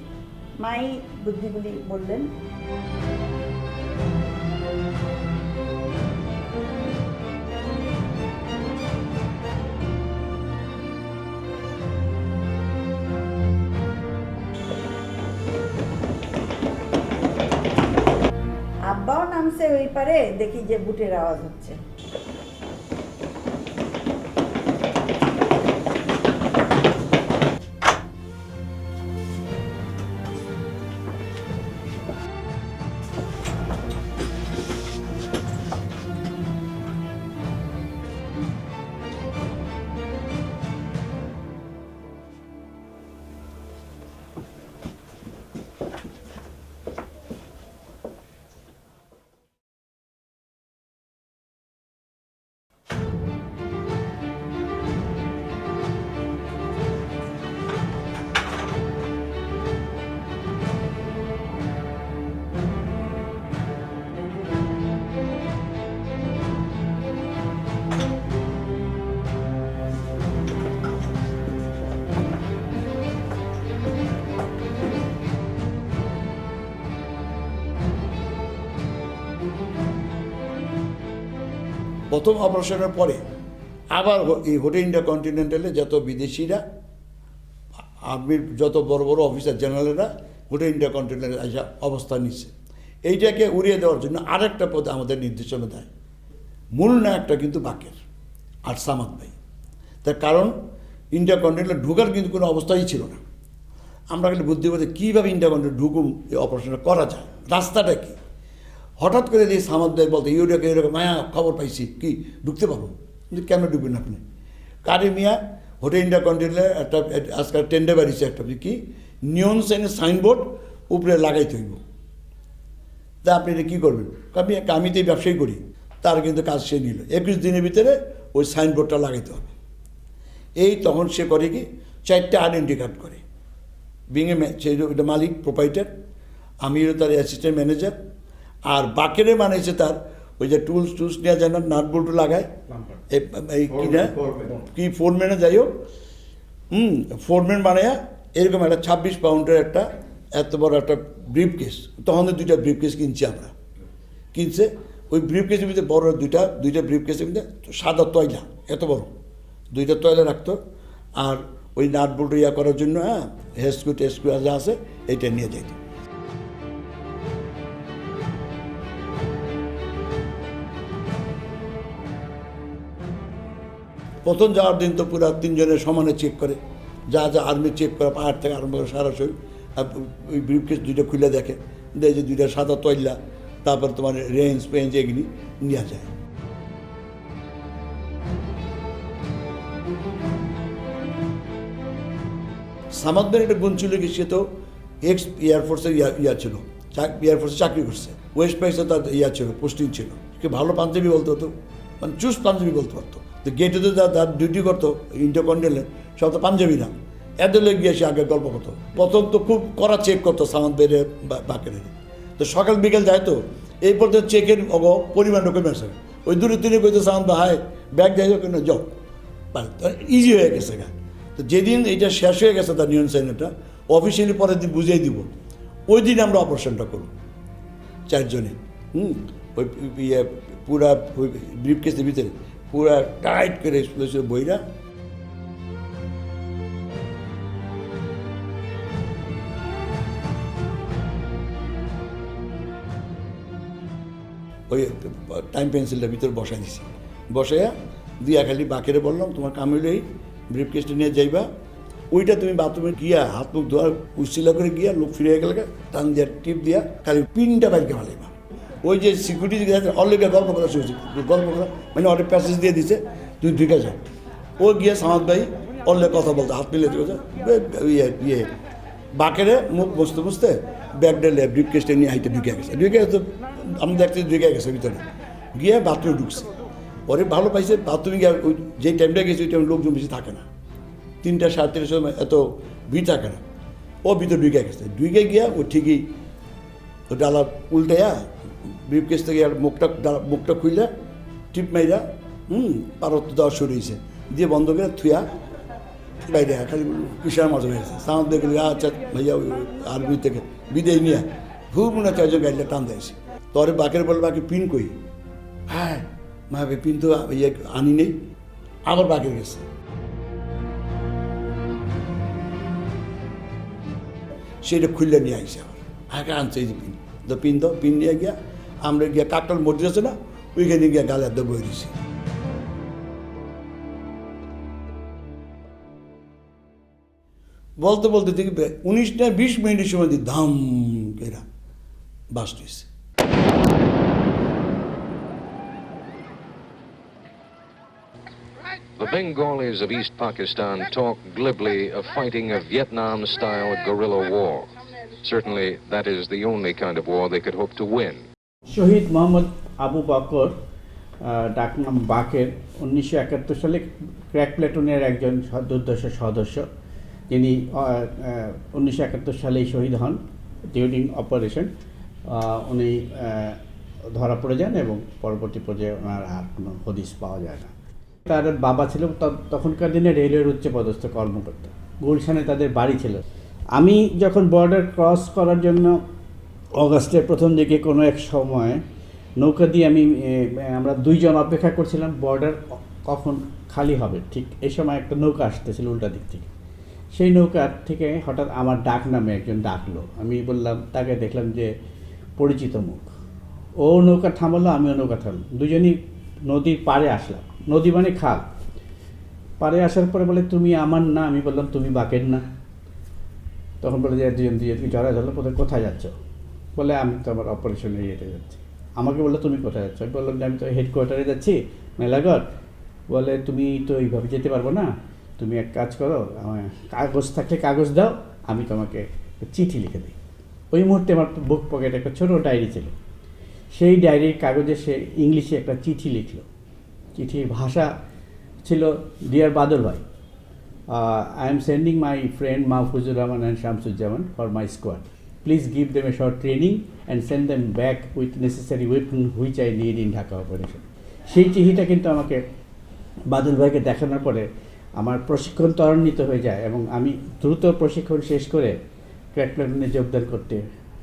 মাই বুদ্ধিগুলি বললেন। পারে দেখি যে বুটের আওয়াজ হচ্ছে। প্রথম অপারেশনের পরে আবার এই হোটেল ইন্টারকন্টিনেন্টালে যত বিদেশিরা, আর্মির যত বড় বড় অফিসার জেনারেলরা হোটেল ইন্টারকন্টিনেন্টালে এসে অবস্থান নিচ্ছে। এইটাকে উড়িয়ে দেওয়ার জন্য আরেকটা পদ আমাদের নির্দেশনা দেয়। মূল নায়কটা কিন্তু বাকের আর সামাদ ভাই। তার কারণ ইন্টারকন্টিনেন্টালে ঢোকার কিন্তু কোনো অবস্থাই ছিল না। আমরা খালি বুদ্ধি করতে কীভাবে ইন্টারকন্টিনেন্টাল ঢুকুম, এই অপারেশনটা করা যায়, রাস্তাটা কী। হঠাৎ করে দিয়ে সামাদ ভাই বলতে ইউরোকে এরকম মায়া খবর পাইছি, কি ঢুকতে পারবো? কিন্তু কেন ঢুকবেন আপনি? কারে মিয়া হোটেল ইন্টারকন্টিনেন্টালে একটা আজকাল টেন্ডার বাড়িছে একটা কি নিয়ন সাইনের সাইনবোর্ড উপরে লাগাইতে হইব। তা আপনি এটা কী করবেন? আমি তো এই ব্যবসায়ী করি। তার কিন্তু কাজ সে নিল 21 দিনের ভিতরে ওই সাইনবোর্ডটা লাগাইতে হবে। এই তখন সে করে কি 4টা আইডেন্টি কার্ড করে। বিঙে সেই ওইটা মালিক প্রোপাইটার, আমিও তার অ্যাসিস্ট্যান্ট ম্যানেজার। আর বাকেরে বানাইছে তার ওই যে টুলস নেওয়া যায় না, নাট বল্টু লাগায় এই কিনা কি ফোরম্যানে যাই হোক, ফোরম্যান বানায়া এরকম একটা 26 পাউন্ডের একটা এত বড় একটা ব্রিফ কেস। তখন 2টা ব্রিফ কেস কিনছি আমরা। কিনছে ওই ব্রিফ কেসের ভিতরে বড় দুইটা ব্রিফ কেসের ভিতরে সাদা তয়লা এত বড় 2টা তয়লা রাখতো। আর ওই নাট বল্টু ইয়া করার জন্য হেস্কু টেস্কু যা আছে এইটা নিয়ে যাইত। প্রথম যাওয়ার দিন তো পুরো 3 জনের সমানে চেক করে, যা যা আর্মি চেক করে পাহাড় থেকে আরম্ভ করে সারা শরীর। ওই ব্রিফকেস 2টা খুলে দেখে, যে 2টা সাদা তৈলা, তারপর তোমার রেঞ্জ পেঞ্জ এগুলি নেওয়া যায়। সামাদ ভাইয়ের একটা গুণ ছিল কি, সে তো এক্স এয়ারফোর্সের ইয়া ছিল, এয়ারফোর্সে চাকরি করছে। ওয়েস্ট পয়েন্টে তার ইয়া ছিল, পোস্টিং ছিল। সে ভালো পাঞ্জাবি বলতে হতো, মানে চুজ পাঞ্জাবি বলতে পারতো। তো গেটে তো তার ডিউটি করতো ইন্টারকন্টিনেন্টালে, সব তো পাঞ্জাবি না। এদের গিয়ে সে আগে গল্প করতো। প্রথম তো খুব কড়া চেক করতো সামাদ বেড়ে বাকের। তো সকাল বিকেল যায় তো এই পর্যন্ত চেকের পরিমাণটা কমে আসে। ওই 2-3 কইতে সামাদ ভাই ব্যাগ যাই হোক না যাও, ইজি হয়ে গেছে গা। তো যেদিন এইটা শেষ হয়ে গেছে তার নিয়ন সাইনটা অফিসিয়ালি পরের দিন বুঝিয়ে দিব, ওই দিন আমরা অপারেশনটা করব 4 জনে। ওই ইয়ে পুরা ব্রিফ কেসের ভিতরে পুরা টাইট করে বইরা ওই টাইম পেন্সিলটা ভিতরে বসাই দিছি। বসাইয়া দিয়া খালি বাকেরে বললাম, তোমার কাম হইলে এই ব্রিফ কেসটা নিয়ে যাইবা, ওইটা তুমি বাথরুমে গিয়া হাত মুখ ধোয়ার উচ্ছিলা করে গিয়া লোক ফিরে গেলে টান দিয়া টিপ দিয়া খালি পিনটা বাইরকে ভালাইবা। ওই যে সিকিউরিটি অলরেডি গল্প করা শুরু, গল্প করা মানে অনেক প্যাসেজ দিয়ে দিছে, তুই ঢুকে যাও। ও গিয়ে সামাদ ভাই অলরে কথা বলতো, হাত মিলে ইয়ে বাকেরে মুখ বসতে বসতে ব্যাগ ডেলে ব্রিফ কেসটা নিয়ে হাইতে ঢুকে গেছে। ঢুকে গেছে আমি দেখতে ঢুকে গেছে ভিতরে, গিয়ে বাথরুমে ঢুকছে। পরে ভালো পাইছে, বাথরুমে গিয়ে ওই যেই টাইমটা গেছে ওই টাইমে লোকজন বেশি থাকে না, 3টা 3:30 সময় এত ভিড় থাকে না। ও ভিতরে ঢুকে গেছে। ঢুকে গিয়া ও ঠিকই ও ডালা উল্টাইয়া ব্রিফ কেস থেকে মুখটা খুইলা টিপ মাইরা পারত দেওয়া শুরু হয়েছে, দিয়ে বন্ধ করে থুয়া বাইরে খালি কিসার মজা হয়েছে। সাউন্ড দেখে আচ্ছা ভাইয়া আর্মি থেকে বিদায় নিয়ে ঘুমনা 4 জন গাড়িটা টান দিয়েছে। তোরে বাকের বলে বাকি পিন কই, হ্যাঁ মা পিন তো ইয়ে আনি নেই, আবার বাকের গেছে। সেইটা খুললে নিয়ে আসছে, আবার আগে আনছে এই যে পিন, তো পিন নিয়ে গিয়া আমরা গিয়ে কাকটাল মসজিদ আছে না, ওইখানে গিয়ে গালে হাত দিয়ে বই দিছি। বলতে বলতে দেখি 19 না 20 মিনিটের সময় দিয়ে ধাম কেরা বাস দিয়েছে। The Bengalis of East Pakistan talk glibly of fighting a Vietnam-style guerrilla war. Certainly, that is the only kind of war they could hope to win. শহীদ মোহাম্মদ আবু বকর ডাকনাম বাকের 1971 সালে ক্র্যাক প্লেটুনের একজন দুর্ধর্ষ সদস্য, যিনি 1971 সালেই শহীদ হন ডিউরিং অপারেশন। উনি ধরা পড়ে যান এবং পরবর্তী পর্যায়ে ওনার আর কোনো হদিস পাওয়া যায় না। তার বাবা ছিল তখনকার দিনে রেলওয়ের উচ্চপদস্থ কর্মকর্তা, গুলশানে তাদের বাড়ি ছিল। আমি যখন বর্ডার ক্রস করার জন্য অগাস্টের প্রথম দিকে কোনো এক সময় নৌকা দিয়ে আমরা 2 জন অপেক্ষা করছিলাম বর্ডার কখন খালি হবে। ঠিক এই সময় একটা নৌকা আসতেছিল উল্টা দিক থেকে, সেই নৌকার থেকে হঠাৎ আমার ডাক নামে একজন ডাকলো। আমি বললাম, তাকে দেখলাম যে পরিচিত মুখ। ও নৌকা থামালো, আমিও নৌকা থামলাম, দুজনই নদীর পাড়ে আসলাম। নদী মানে খাল। পাড়ে আসার পরে বলে, তুমি আমার না? আমি বললাম, তুমি বাকের না? তখন বলে যে দুজনকে জড়া ধরলো, কোথায় যাচ্ছ? বলে, আমি তো আমার অপারেশনে ইয়েতে যাচ্ছি। আমাকে বললো, তুমি কোথায় যাচ্ছ? আমি বললাম যে আমি তো হেডকোয়ার্টারে যাচ্ছি মেলাগড়। বলে, তুমি তো এইভাবে যেতে পারবো না, তুমি এক কাজ করো, আমার কাগজ থাকলে কাগজ দাও, আমি তোমাকে চিঠি লিখে দিই। ওই মুহূর্তে আমার বুক পকেটে একটা ছোটো ডায়েরি ছিল, সেই ডায়েরির কাগজে সে ইংলিশে একটা চিঠি লিখলো। চিঠির ভাষা ছিল, ডিয়ার বাদল ভাই, I am sending my friend Mahfuzur Rahman and Shamsuzzaman for my squad. Please give them a short training and send them back with necessary weapon which I need in Dhaka operation. সেই চিঠিটা কিন্তু আমাকে বাদল ভাইকে দেখানোর পরে আমার প্রশিক্ষণ ত্বরান্বিত হয়ে যায় এবং আমি দ্রুত প্রশিক্ষণ শেষ করে ক্র্যাক প্লেটুনে যোগদান করতে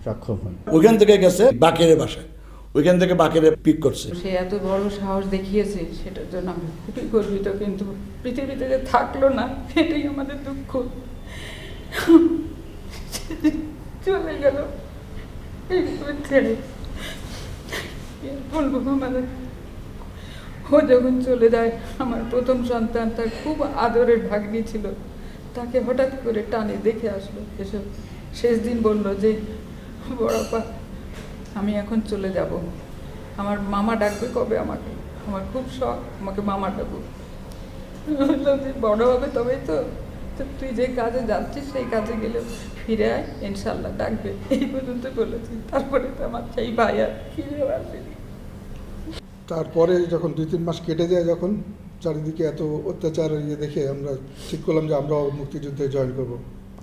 সক্ষম হই। ওইখান থেকে গেছে বাকেরে বাসায়, ওইখান থেকে বাকেরে পিক করছে। সে এত বড় সাহস দেখিয়েছে, সেটার জন্য আমি খুবই গর্বিত। কিন্তু পৃথিবীতে যে থাকলো না, এটাই আমাদের দুঃখ। চলে গেল এইভাবে ছেড়ে। বলবো আমাদের, ও যখন চলে যায়, আমার প্রথম সন্তান, তার খুব আদরের ভাগ্নি ছিল, তাকে হঠাৎ করে টানে দেখে আসলো। এসব শেষ দিন বলল যে, বড়পা আমি এখন চলে যাব, আমার মামা ডাকবে কবে আমাকে? আমার খুব শখ আমাকে মামা ডাকবো। বললাম যে বড় হবে তবেই তো, তুই যে কাজে যাচ্ছিস সেই কাজে গেলে ফিরে আয়, ইনশাল্লাহ ডাকবে, এই পর্যন্ত বলেছি। তারপরে তো আমার সেই ভাই আর ফিরেও আসেনি। তারপরে যখন 2-3 মাস কেটে যায়, যখন চারিদিকে এত অত্যাচার দেখে আমরা ঠিক করলাম যে আমরাও মুক্তিযুদ্ধে জয়েন করব,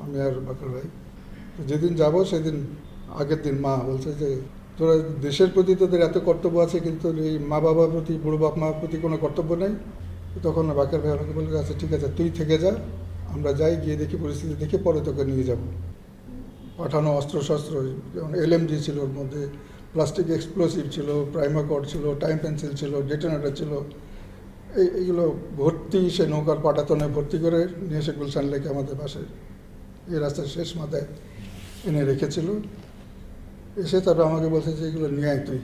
আমি আর বাকর ভাই। তো যেদিন যাব সেদিন আগের দিন মা বলছে যে, তোরা দেশের প্রতি তোদের এত কর্তব্য আছে, কিন্তু এই মা বাবার প্রতি, বুড়ো বাপ মার প্রতি কোনো কর্তব্য নেই। তখন বাকের ভাই আমাকে বলল, আচ্ছা ঠিক আছে, তুই থেকে যা, আমরা যাই, গিয়ে দেখি পরিস্থিতি দেখে পরে তোকে নিয়ে যাব। পাঠানো অস্ত্রশস্ত্র, যেমন LMG ছিল, ওর মধ্যে প্লাস্টিক এক্সপ্লোসিভ ছিল, প্রাইমাকট ছিল, টাইম পেন্সিল ছিল, ডেটোনেটর ছিল, এইগুলো ভর্তি সে নৌকার পাটাতনে ভর্তি করে নিয়ে এসে গুলশান লেকে আমাদের পাশে এই রাস্তার শেষ মাথায় এনে রেখেছিল। এসে তারপর আমাকে বলছে যে, এগুলো নিয়ে আয় তুই।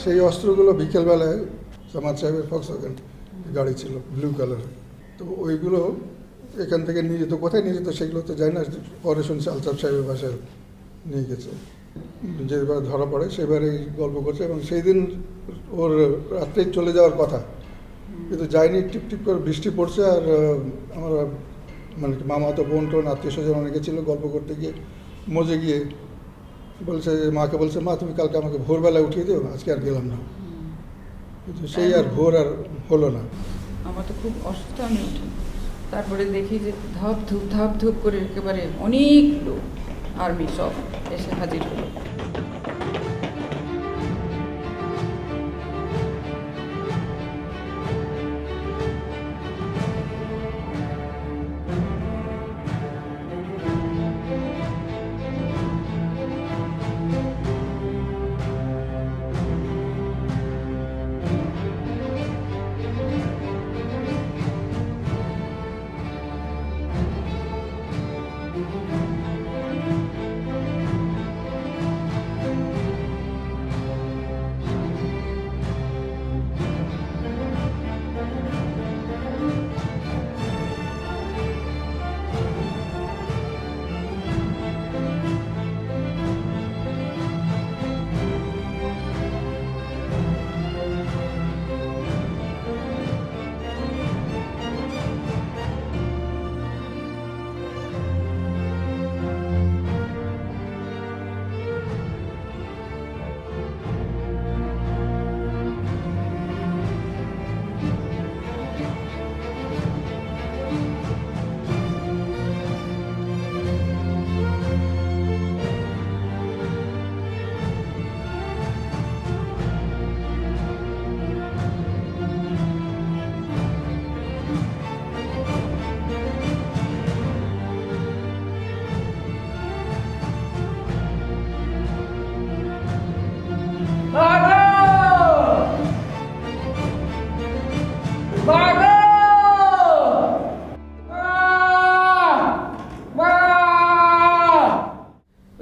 সেই অস্ত্রগুলো বিকেলবেলায় জামাত সাহেবের ফক্সওয়াগন গাড়ি ছিল, ব্লু কালারের। তো ওইগুলো এখান থেকে নিয়ে যেত, কোথায় নিয়ে যেত সেগুলো তো যাই না, পরে শুনছি আলতাফ সাহেবের বাসায় নিয়ে গেছে। যেবার ধরা পড়ে সেবারেই গল্প করছে, এবং সেই দিন ওর রাত্রেই চলে যাওয়ার কথা, কিন্তু যায়নি। টিপ টিপ করে বৃষ্টি পড়ছে, আর আমরা মানে কি মামাতো বোন টোন আত্মীয় স্বজন অনেকে ছিল, গল্প করতে গিয়ে মজে গিয়ে বলছে, মাকে বলছে, মা তুমি কালকে আমাকে ভোরবেলা উঠিয়ে দিও, আজকে আর গেলাম না। কিন্তু সেই আর ভোর আর হলো না। আমার তো খুব অসুস্থ, আমি উঠি, তারপরে দেখি যে ধাপ ধুপ করে একেবারে অনেক লোক, আর্মি সব এসে হাজির হলো।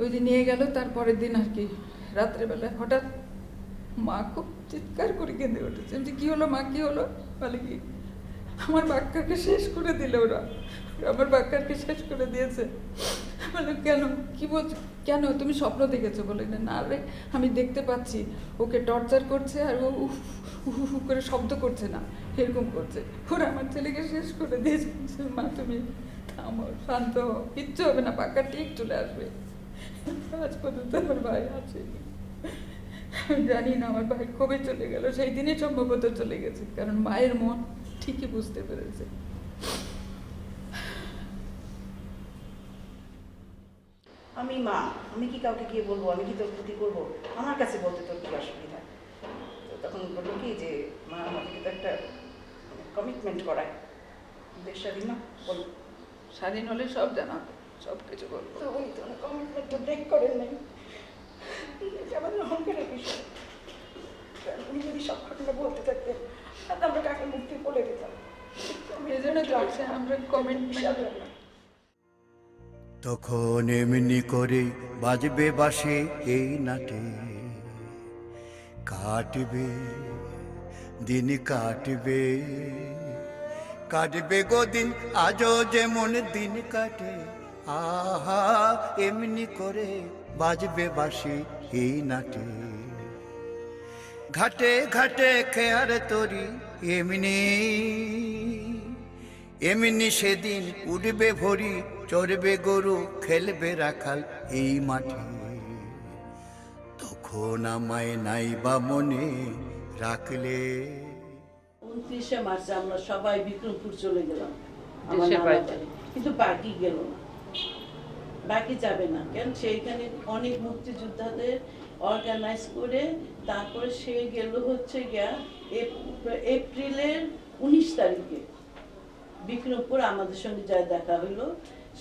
ওই দিন নিয়ে গেল, তারপরের দিন আর কি রাত্রেবেলা হঠাৎ মা খুব চিৎকার করে কেঁদে উঠেছে। যে কী হলো মা, কী হলো? বলে কি আমার বাক্যাকে শেষ করে দিল ওরা, আমার বাক্যাকে শেষ করে দিয়েছে। বলে কেন, কি বলছো, কেন তুমি স্বপ্ন দেখেছো? বলে না রে, আমি দেখতে পাচ্ছি ওকে টর্চার করছে আর ও উফ উফ করে শব্দ করছে না, এরকম করছে, ওরা আমার ছেলেকে শেষ করে দিয়েছে। মা তুমি থামো, শান্ত হও, কিচ্ছু হবে না, পাক্কা ঠিক চলে আসবে। আজ পর্যন্ত আমার ভাই আছে, আমি জানি না আমার ভাই কবে চলে গেল, সেই দিনই সম্ভবত চলে গেছে, কারণ মায়ের মন ঠিকই বুঝতে পেরেছে। আমি মা, আমি কি কাউকে গিয়ে বলবো, আমি কি তোর ক্ষতি করবো, আমার কাছে বলতে তোর কি অসুবিধা? তো তখন বললো কি যে মা আমাকে তো একটা কমিটমেন্ট করায়, দেশ স্বাধীন না, বল স্বাধীন হলে সব জানাবে, সব কিছু বলবো। তো উনি তো কমিটমেন্টটা ব্রেক করেন নাই, আমাদের অহংকারের বিষয়। উনি যদি সব ঘটনা বলতে থাকতেন তাহলে আমরা কাকে মুক্তি বলে দিতাম। এই জন্য চলছে আমরা কমিটমেন্ট। তখন এমনি করে বাজবে বাসে এই নাটে, কাটবে দিন কাটবে, কাটবে গো দিন আজও যেমন দিন কাটে। আহা এমনি করে বাজবে বাসে এই নাটে, ঘাটে ঘাটে খেয়ার তরি এমনি এমনি সেদিন উঠবে ভরি, চড়বে গরু খেলবে রাখাল এই মাঠে। তখন আমায় নাই বা মনে রাখলে। 29শে মার্চে আমরা সবাই বিক্রমপুর চলে গেলাম, কিন্তু বাকি গেল না, বাকি যাবে না, কেন সেইখানে অনেক মুক্তিযোদ্ধাদের অর্গানাইজ করে তারপরে সে গেল হচ্ছে গিয়া এপ্রিলের 19 তারিখে বিক্রমপুর আমাদের সঙ্গে যা দেখা হইলো।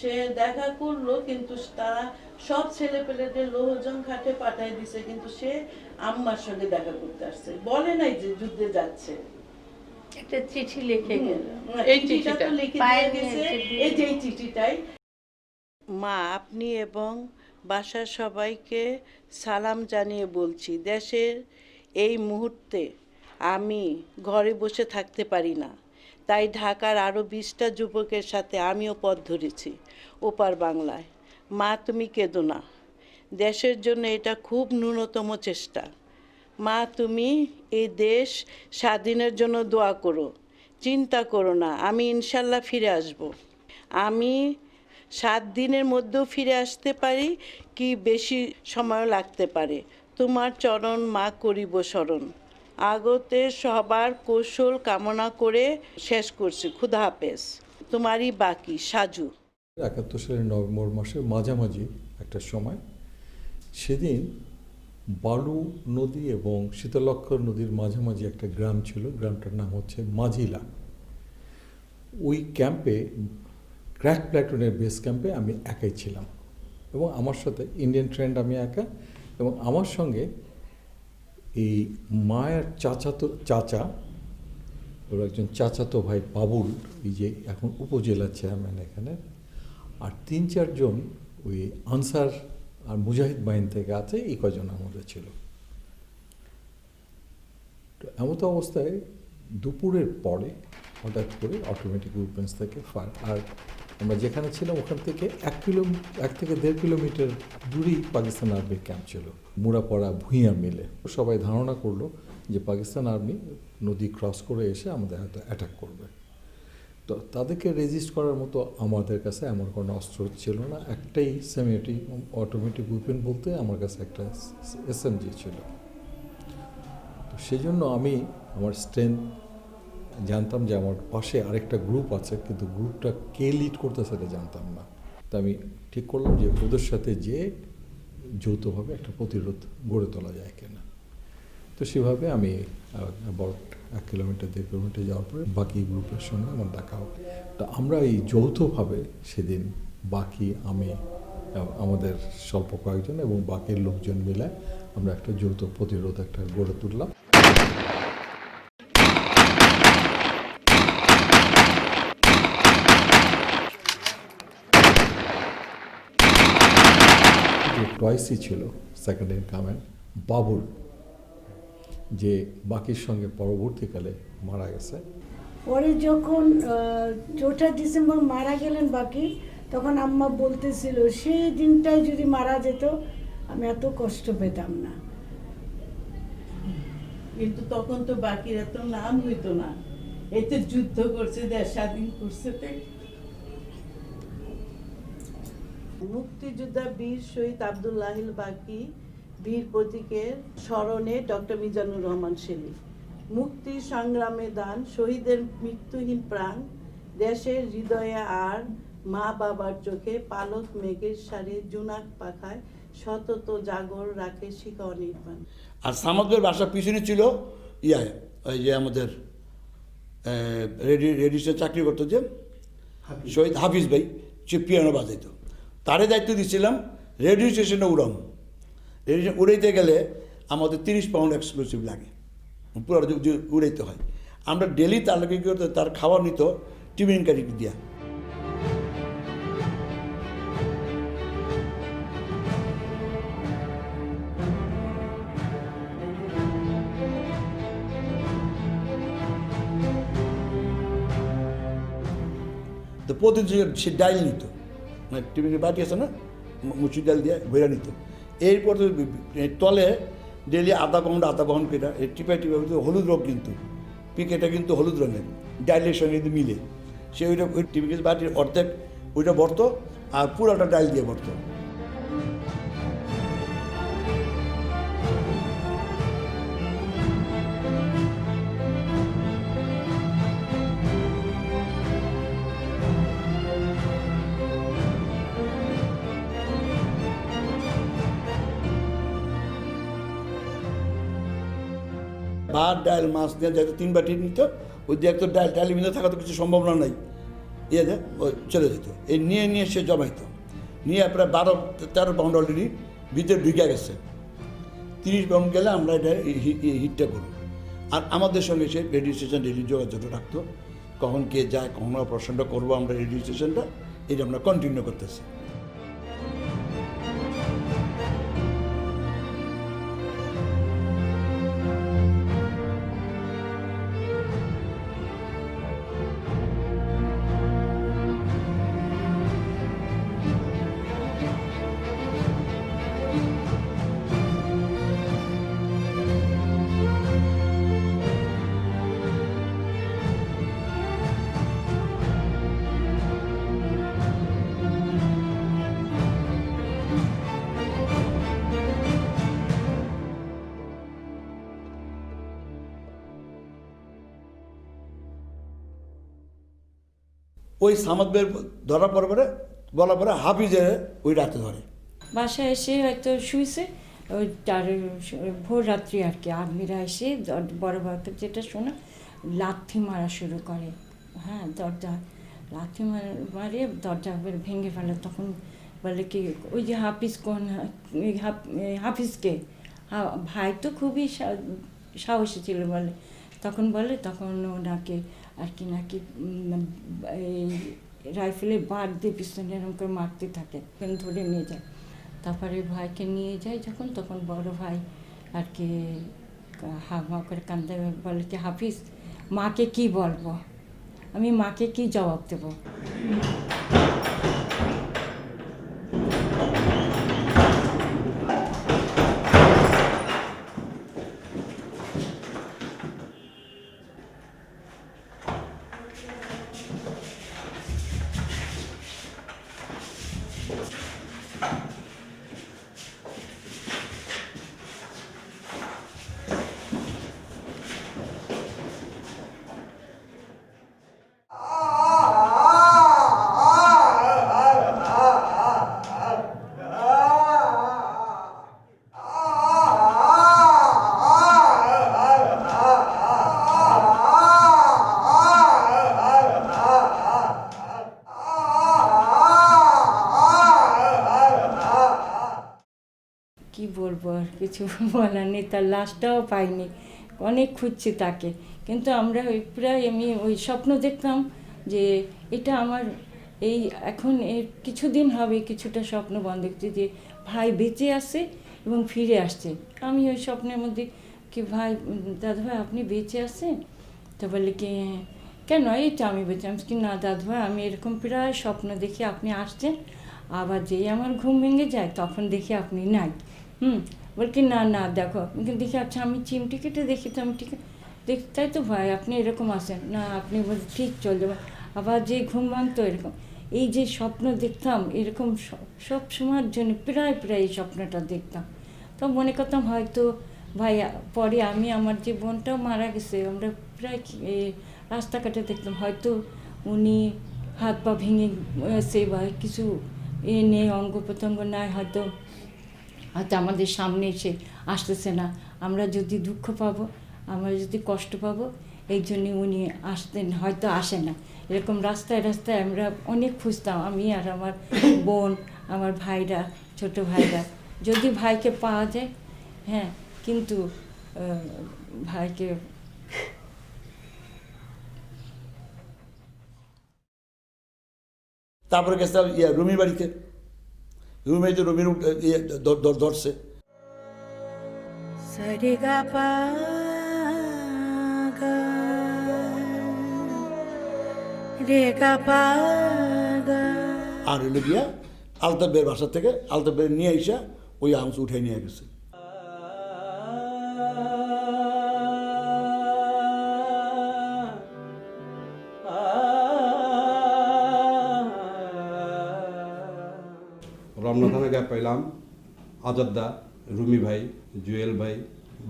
সে দেখা করলো, কিন্তু তারা সব ছেলে পেলেদের লোহজং ঘাটে পাঠাই দিছে, কিন্তু সে আম্মার সঙ্গে দেখা করতে আসছে, বলে নাই যে যুদ্ধে যাচ্ছে। একটা চিঠি লিখে গেল, এই চিঠিটা তো লিখে দিয়ে গেছে, এই যে এই চিঠিটাই। মা, আপনি এবং বাসার সবাইকে সালাম জানিয়ে বলছি, দেশের এই মুহূর্তে আমি ঘরে বসে থাকতে পারি না, তাই ঢাকার আরও 20টা যুবকের সাথে আমিও পথ ধরেছি ওপার বাংলায়। মা তুমি কেঁদো না, দেশের জন্য এটা খুব ন্যূনতম চেষ্টা। মা তুমি এই দেশ স্বাধীনের জন্য দোয়া করো, চিন্তা করো না, আমি ইনশাল্লাহ ফিরে আসব। আমি 7 দিনের মধ্যেও ফিরে আসতে পারি কি বেশি সময় লাগতে পারে। তোমার চরণ মা করিব স্মরণ। আগতে সবার কৌশল কামনা করে শেষ করছি। খুদা হাফেজ। তোমারই বাকি সাজু। 71 সালের নভেম্বর মাসের মাঝামাঝি একটা সময়, সেদিন বালু নদী এবং শীতলক্ষর নদীর মাঝামাঝি একটা গ্রাম ছিল, গ্রামটার নাম হচ্ছে মাঝিলা। ওই ক্যাম্পে, ক্র্যাক প্ল্যাটুনের বেস ক্যাম্পে আমি একাই ছিলাম এবং আমার সাথে ইন্ডিয়ান ট্রেন্ড আমি একা, এবং আমার সঙ্গে এই মায়ের চাচা ওর একজন চাচাতো ভাই বাবুল, এই যে এখন উপজেলা চেয়ারম্যান এখানে, আর 3-4 জন ওই আনসার আর মুজাহিদ বাহিনী থেকে আছে, এই কজন আমাদের ছিল। তো এমত অবস্থায় দুপুরের পরে হঠাৎ করে অটোমেটিক উইপেন্স থেকে ফায়ার, আর আমরা যেখানে ছিলাম ওখান থেকে 1 থেকে 1.5 কিলোমিটার দূরেই পাকিস্তান আর্মির ক্যাম্প ছিল, মুড়াপাড়া ভূঁইয়া মিলে। সবাই ধারণা করলো যে পাকিস্তান আর্মি নদী ক্রস করে এসে আমাদের হয়তো অ্যাটাক করবে। তো তাদেরকে রেজিস্ট করার মতো আমাদের কাছে এমন কোনো অস্ত্র ছিল না। একটাই অটোমেটিক উইপেন বলতে আমার কাছে একটা SMG ছিল। তো সেই জন্য আমি আমার স্ট্রেংথ জানতাম যে আমার পাশে আরেকটা গ্রুপ আছে, কিন্তু গ্রুপটা কে লিড করতেছে সেটা জানতাম না। তো আমি ঠিক করলাম যে ওদের সাথে যে যৌথভাবে একটা প্রতিরোধ গড়ে তোলা যায় কিনা। তো সেভাবে আমি অ্যাবাউট 1 কিলোমিটার 1.5 কিলোমিটার যাওয়ার পরে বাকি গ্রুপের সঙ্গে আমার দেখা হয়। তো আমরা এই যৌথভাবে সেদিন আমি আমাদের স্বল্প কয়েকজন এবং বাকি লোকজন মিলে আমরা একটা যৌথ প্রতিরোধ একটা গড়ে তুললাম। টয়েসই ছিল সেকেন্ড ইন কমান্ড বাবুল, যে বাকির সঙ্গে পরবর্তীকালে মারা গেছে। পরে যখন 4 ডিসেম্বর মারা গেলেন বাকি, তখন আম্মা বলতেছিল সেই দিনটাই যদি মারা যেত আমি এত কষ্ট পেতাম না। কিন্তু তখন তো বাকির এত নাম হইতো না, এতে যুদ্ধ করছে, দেশ স্বাধীন করছে। মুক্তিযোদ্ধা বীর শহীদ আব্দুল্লাহিল বাকি বীর প্রতীকের স্মরণে ডক্টর মিজানুর রহমান সেলিম। মুক্তি সংগ্রামে দান, শহীদের মৃত্যুহীন প্রাণ, দেশের হৃদয়ে আর মা বাবার চোখে, পালক মেঘের সারে জুনাক পাখায়, সতত জাগর রাখে শিখা অনির্বাণ। আর সামাদের বাসার পিছনে ছিল ওই যে আমাদের রেডিওতে চাকরি করতো যে শহীদ হাফিজ ভাই, সে পিয়ানো বাজাইতো। তারে দায়িত্ব দিচ্ছিলাম রেডিও স্টেশনে উড়ানো। রেডিও উড়াইতে গেলে আমাদের 30 পাউন্ড এক্সক্লুসিভ লাগে, পুরো উড়াইতে হয়। আমরা ডেলি তার লোকে কী করতো, তার খাবার নিত টিফিন কারি দিয়া। তো প্রতিদিন সে ডাইল নিত, মানে টিফিনের বাটি আছে না, মুচি ডাল দিয়ে ভেড়া নিত। এরপর তলে ডেলি আধা পাউন্ড পেটা টিপা হলুদ রং, কিন্তু পিকেটা কিন্তু হলুদ রঙের, ডাইলের সঙ্গে কিন্তু মিলে। সে ওইটা ওই টিফিনের বাটির অর্ধেক ওইটা ভরত আর পুরোটা ডাইল দিয়ে ভরত। ভাত ডাল মাছ দিয়ে যাতে 3 বাটি নিত, ওই দিয়ে একটা ডাল মিলে থাকা তো কিছু সম্ভাবনা নাই, ওই চলে যেত। এই নিয়ে সে জমাইতো, নিয়ে প্রায় 12-13 পাউন্ড অলরেডি ভিতরে ঢুকে গেছে। 30 পাউন্ড গেলে আমরা এটা হিটটা করব। আর আমাদের সঙ্গে সে রেডিও স্টেশন ডেলি যোগাযোগ রাখতো, কখন কে যায়, কখন আমরা প্রশ্নটা করবো, আমরা রেডিও স্টেশনটা এটা আমরা কন্টিনিউ করতেছি। ওই সামাদ ভাইয়ের ধরা পড়ে পরে বলা পরে হাফিজের ওই রাতে ধরে। বাসায় এসে হয়তো শুয়েছে, ওই তার ভোর রাত্রি আর কি, আর্মিরা এসে বড় ভাইকে যেটা শোনা লাথি মারা শুরু করে। হ্যাঁ, দরজা লাথি মারে দরজা ভেঙে ফেলে। তখন বলে কি ওই যে হাফিজ কোন হাফিজকে, ভাই তো খুবই সাহসী ছিল বলে, তখন বলে তখন ওনাকে আর কি নাকি এই রাইফেলের বার দিয়ে পিছনে এরকম করে মারতে থাকে, ধরে নিয়ে যায়। তারপরে ভাইকে নিয়ে যায় যখন, তখন বড় ভাই আর কি হামা করে কান্দে, বলে কি হাফিজ মাকে কি বলবো, আমি মাকে কি জবাব দেবো। কি বলবো, আর কিছু বলার নেই। তার লাশটাও পাইনি, অনেক খুঁজছি তাকে, কিন্তু আমরা প্রায় আমি ওই স্বপ্ন দেখতাম যে এটা আমার এই এখন এর কিছুদিন হবে কিছুটা স্বপ্ন বন্ধ দেখছি যে ভাই বেঁচে আছে এবং ফিরে আসছে। আমি ওই স্বপ্নের মধ্যে কি ভাই দাদু ভাই আপনি বেঁচে আছেন, তো বলে কি কেন এইটা আমি বেঁচে, আমি কি না দাদু ভাই আমি এরকম প্রায় স্বপ্ন দেখি আপনি আসছেন, আবার যেই আমার ঘুম ভেঙে যায় তখন দেখি আপনি নাই। বল কি না না দেখো দেখি, আচ্ছা আমি চিমটি কেটে দেখি তো আমি ঠিক দেখি, তাই তো ভাই আপনি এরকম আসেন না, আপনি বলছেন ঠিক চল যাবে, আবার যে ঘুম ভাঙতো এরকম। এই যে স্বপ্ন দেখতাম এরকম সব সময়ের জন্য প্রায় এই স্বপ্নটা দেখতাম। তো মনে করতাম হয়তো ভাই পরে আমি আমার যে বোনটাও মারা গেছে, আমরা প্রায় রাস্তাঘাটে দেখতাম হয়তো উনি হাত পা ভেঙে সে বা কিছু নেই, অঙ্গ প্রত্যঙ্গ নাই, হয়তো আমাদের সামনে এসে আসতেছে না, আমরা যদি দুঃখ পাবো, আমরা যদি কষ্ট পাবো, এই জন্যে উনি আসতেন, হয়তো আসে না। এরকম রাস্তায় রাস্তায় আমরা অনেক খুঁজতাম, আমি আর আমার বোন, আমার ভাইরা, ছোট ভাইরা, যদি ভাইকে পাওয়া যায়। হ্যাঁ, কিন্তু ভাইকে তারপরে গেছিলাম রুমির বাড়িতে, রুমির বাড়িতে রুমির ধরছে। আর হইল গিয়া আলতাফের বাসা থেকে আলতাফের নিয়ে আইসা ওই আউন্স উঠে নিয়ে গেছে। রমনা থানা গ্যাপ পাইলাম আজাদদা, রুমি ভাই, জুয়েল ভাই,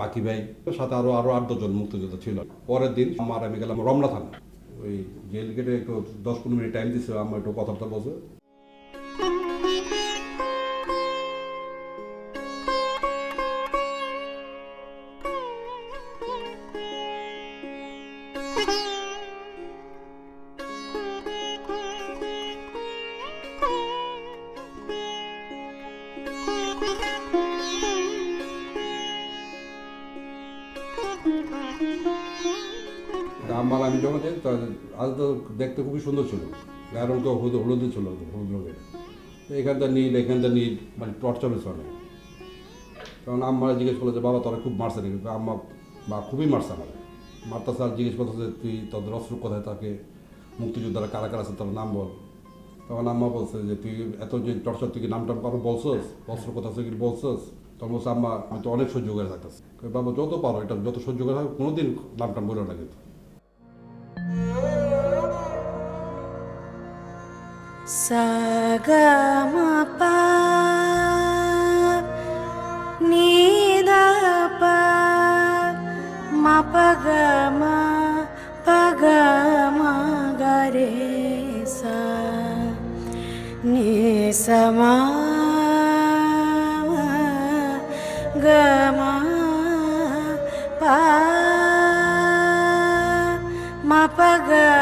বাকি ভাই, সাথে আরো 8-10 জন মুক্তিযোদ্ধা ছিল। পরের দিন আমার আমি গেলাম রমনা থানা, ওই জেল গেটে একটু 10-15 মিনিট টাইম দিছিল, আমার একটু কথাবার্তা বলছে। আমার আমি যখন যাই আজ তো দেখতে খুবই সুন্দর ছিল, গায়ের রঙটা হলুদে ছিল, হলুদ রঙের, এখানটা নীল এখানটা নীল, মানে টর্চার চলে। কারণ আম্মা জিজ্ঞেস করলো যে বাবা তোরা খুব মারছে নাকি, আম্মা বা খুবই মারছে আমাদের, মারতাছে আর জিজ্ঞেস করতো যে তুই তোদের অস্ত্র কোথায় থাকে, মুক্তিযোদ্ধারা কারা কারা আছে তার নাম বল। তখন আম্মা বলছে যে তুই এত যে টর্চার তুই কি নামটা কারো বলছস, অস্ত্র কোথা আছে কি বলছস? তখন বলছে আম্মা আমি তো অনেক সহ্য করে থাকতেছি। বাবা যত পারো এটা যত সহ্য করে থাকো, কোনোদিন নামটা বলে না কিন্তু। সাগা মাপা নিদা পা মাপা গা মা পা গা মা গা রে সা। সমা গমা পা মা পা গা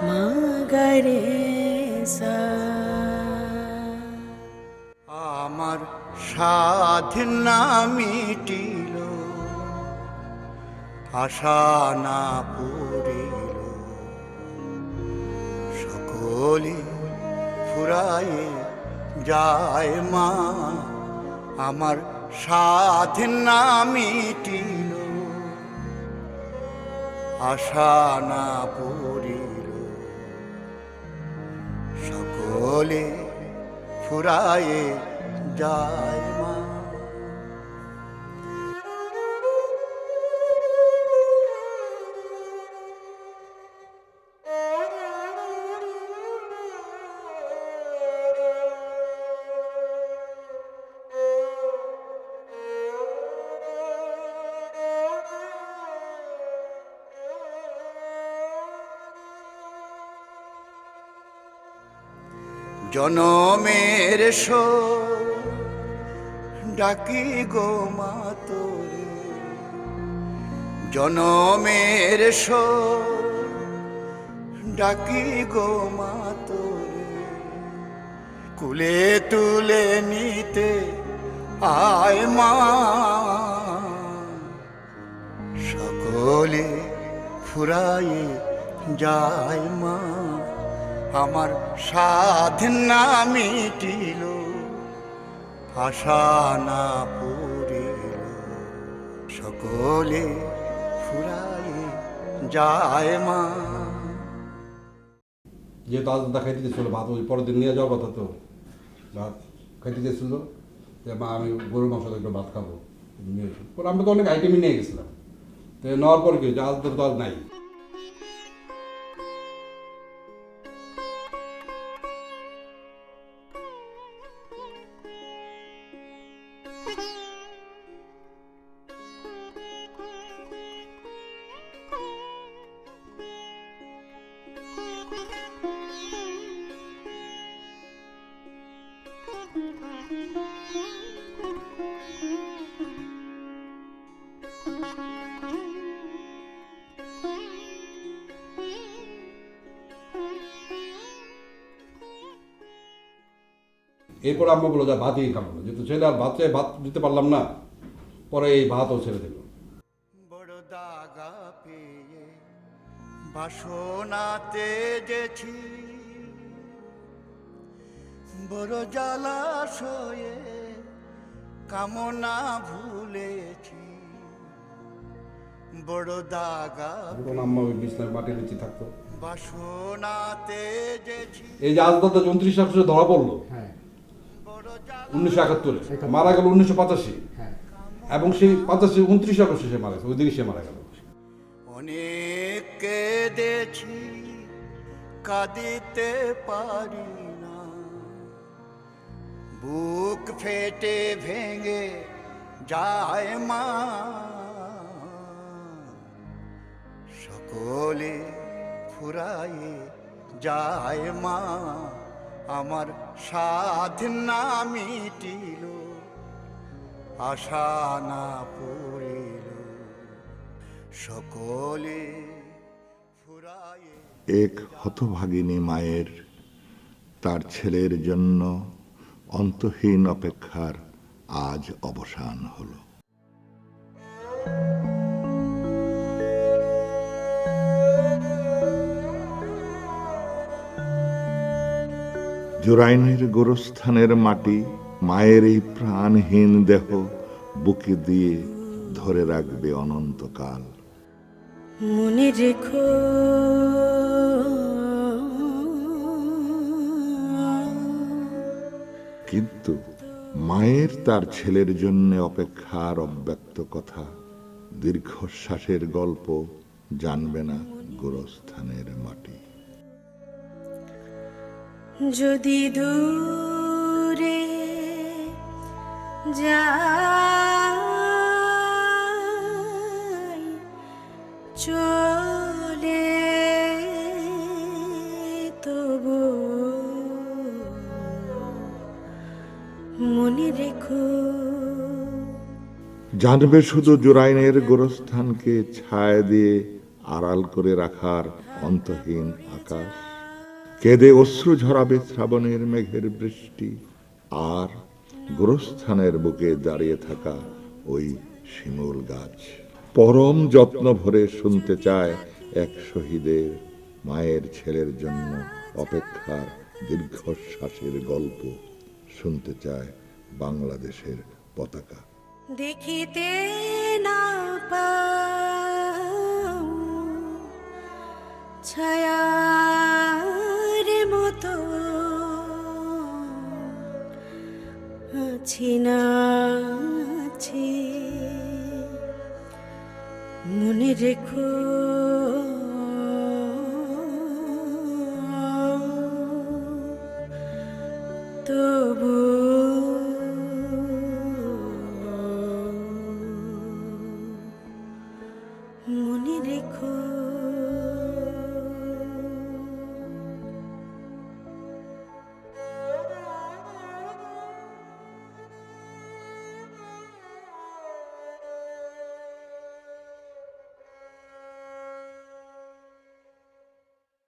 মা গা রে সা। আমার সাধনা মিটিল, আশা না পুরিল, সকলে ফুরায়ে যায় মা। আমার সাধনা মিটিল, আশা না পুরিল, সকলে ফুরায়ে যায় মা। জনমের ডাকি গো মা তোরে, জনমের ডাকি গো মা তোরে, কুলে তুলে নিতে আয় মা। সকলে ফুরায়ে যায় মা। আমার সাধনা মিটিল, আশা না পুরিল, সকলে ফুরায়ে যায় মা। যেহেতু আলাদা খাইতে দিয়েছিল ভাত, ওই পরের দিন নিয়ে যাওয়ার কথা, তো ভাত খাইতে দিয়েছিল যে মা আমি গরুর মাংস একটু ভাত খাবো, পরে আমরা তো অনেক আইটেমই নিয়ে গেছিলাম। তো নেওয়ার পর কি আলাদা তো আর নাই। এরপর আম্মা বললো যা ভাতই খাবো না, যেহেতু ছেলে আর ভাত ভাত দিতে পারলাম না, পরে এই ভাতও ছেড়ে দিল। বড় দাগা পেয়ে বাসনাতে যেছি, বড় জলাশয়ে কামনা ভুলেছি, বড় দাগা আম্মা ওই বিছনায় মাটির নিচে থাকতো। বাসনাতে যেছি। এই যে আজ দাদা 29 আগস্টে ধরা পড়লো 1971, মারা গেল 1985, এবং সেই 85 29 আগস্টে সে মারা গেছে, ওই দিকে সে মারা গেল। অনেক কেঁদেছি, কাঁদিতে পারি না, বুক ফেটে ভেঙে যায় মা। সকলে ফুরায়ে যায় মা। আমার সাধনা মিটিল, আশা না পুরিল, সকলে ফুরায়ে। এক হতভাগিনী মায়ের তার ছেলের জন্য অন্তহীন অপেক্ষার আজ অবসান হলো। জোরাইনের গোরস্থানের মাটি মায়ের এই প্রাণহীন দেহ বুকে দিয়ে ধরে রাখবে অনন্তকাল। মনে রেখো কিন্তু মায়ের তার ছেলের জন্য অপেক্ষার অব্যক্ত কথা, দীর্ঘশ্বাসের গল্প জানবে না গোরস্থানের মাটি। যদি দূরে যাই চলে তবু জানবে শুধু জোরাইনের গোরস্থানকে ছায়া দিয়ে আড়াল করে রাখার অন্তহীন আকাশ, কেঁদে অশ্রু ঝরাবে শ্রাবণের মেঘের বৃষ্টি, আর গোরস্থানের বুকে দাঁড়িয়ে থাকা ওই শিমুল গাছ পরম যত্ন ভরে শুনতে চায় এক শহীদের মায়ের ছেলের জন্য অপেক্ষার দীর্ঘশ্বাসের গল্প, শুনতে চায় বাংলাদেশের পতাকা। দেখিতে না পাও ছায়ার মতো আছি না আছি, মনে রেখো তবু মনে রেখো।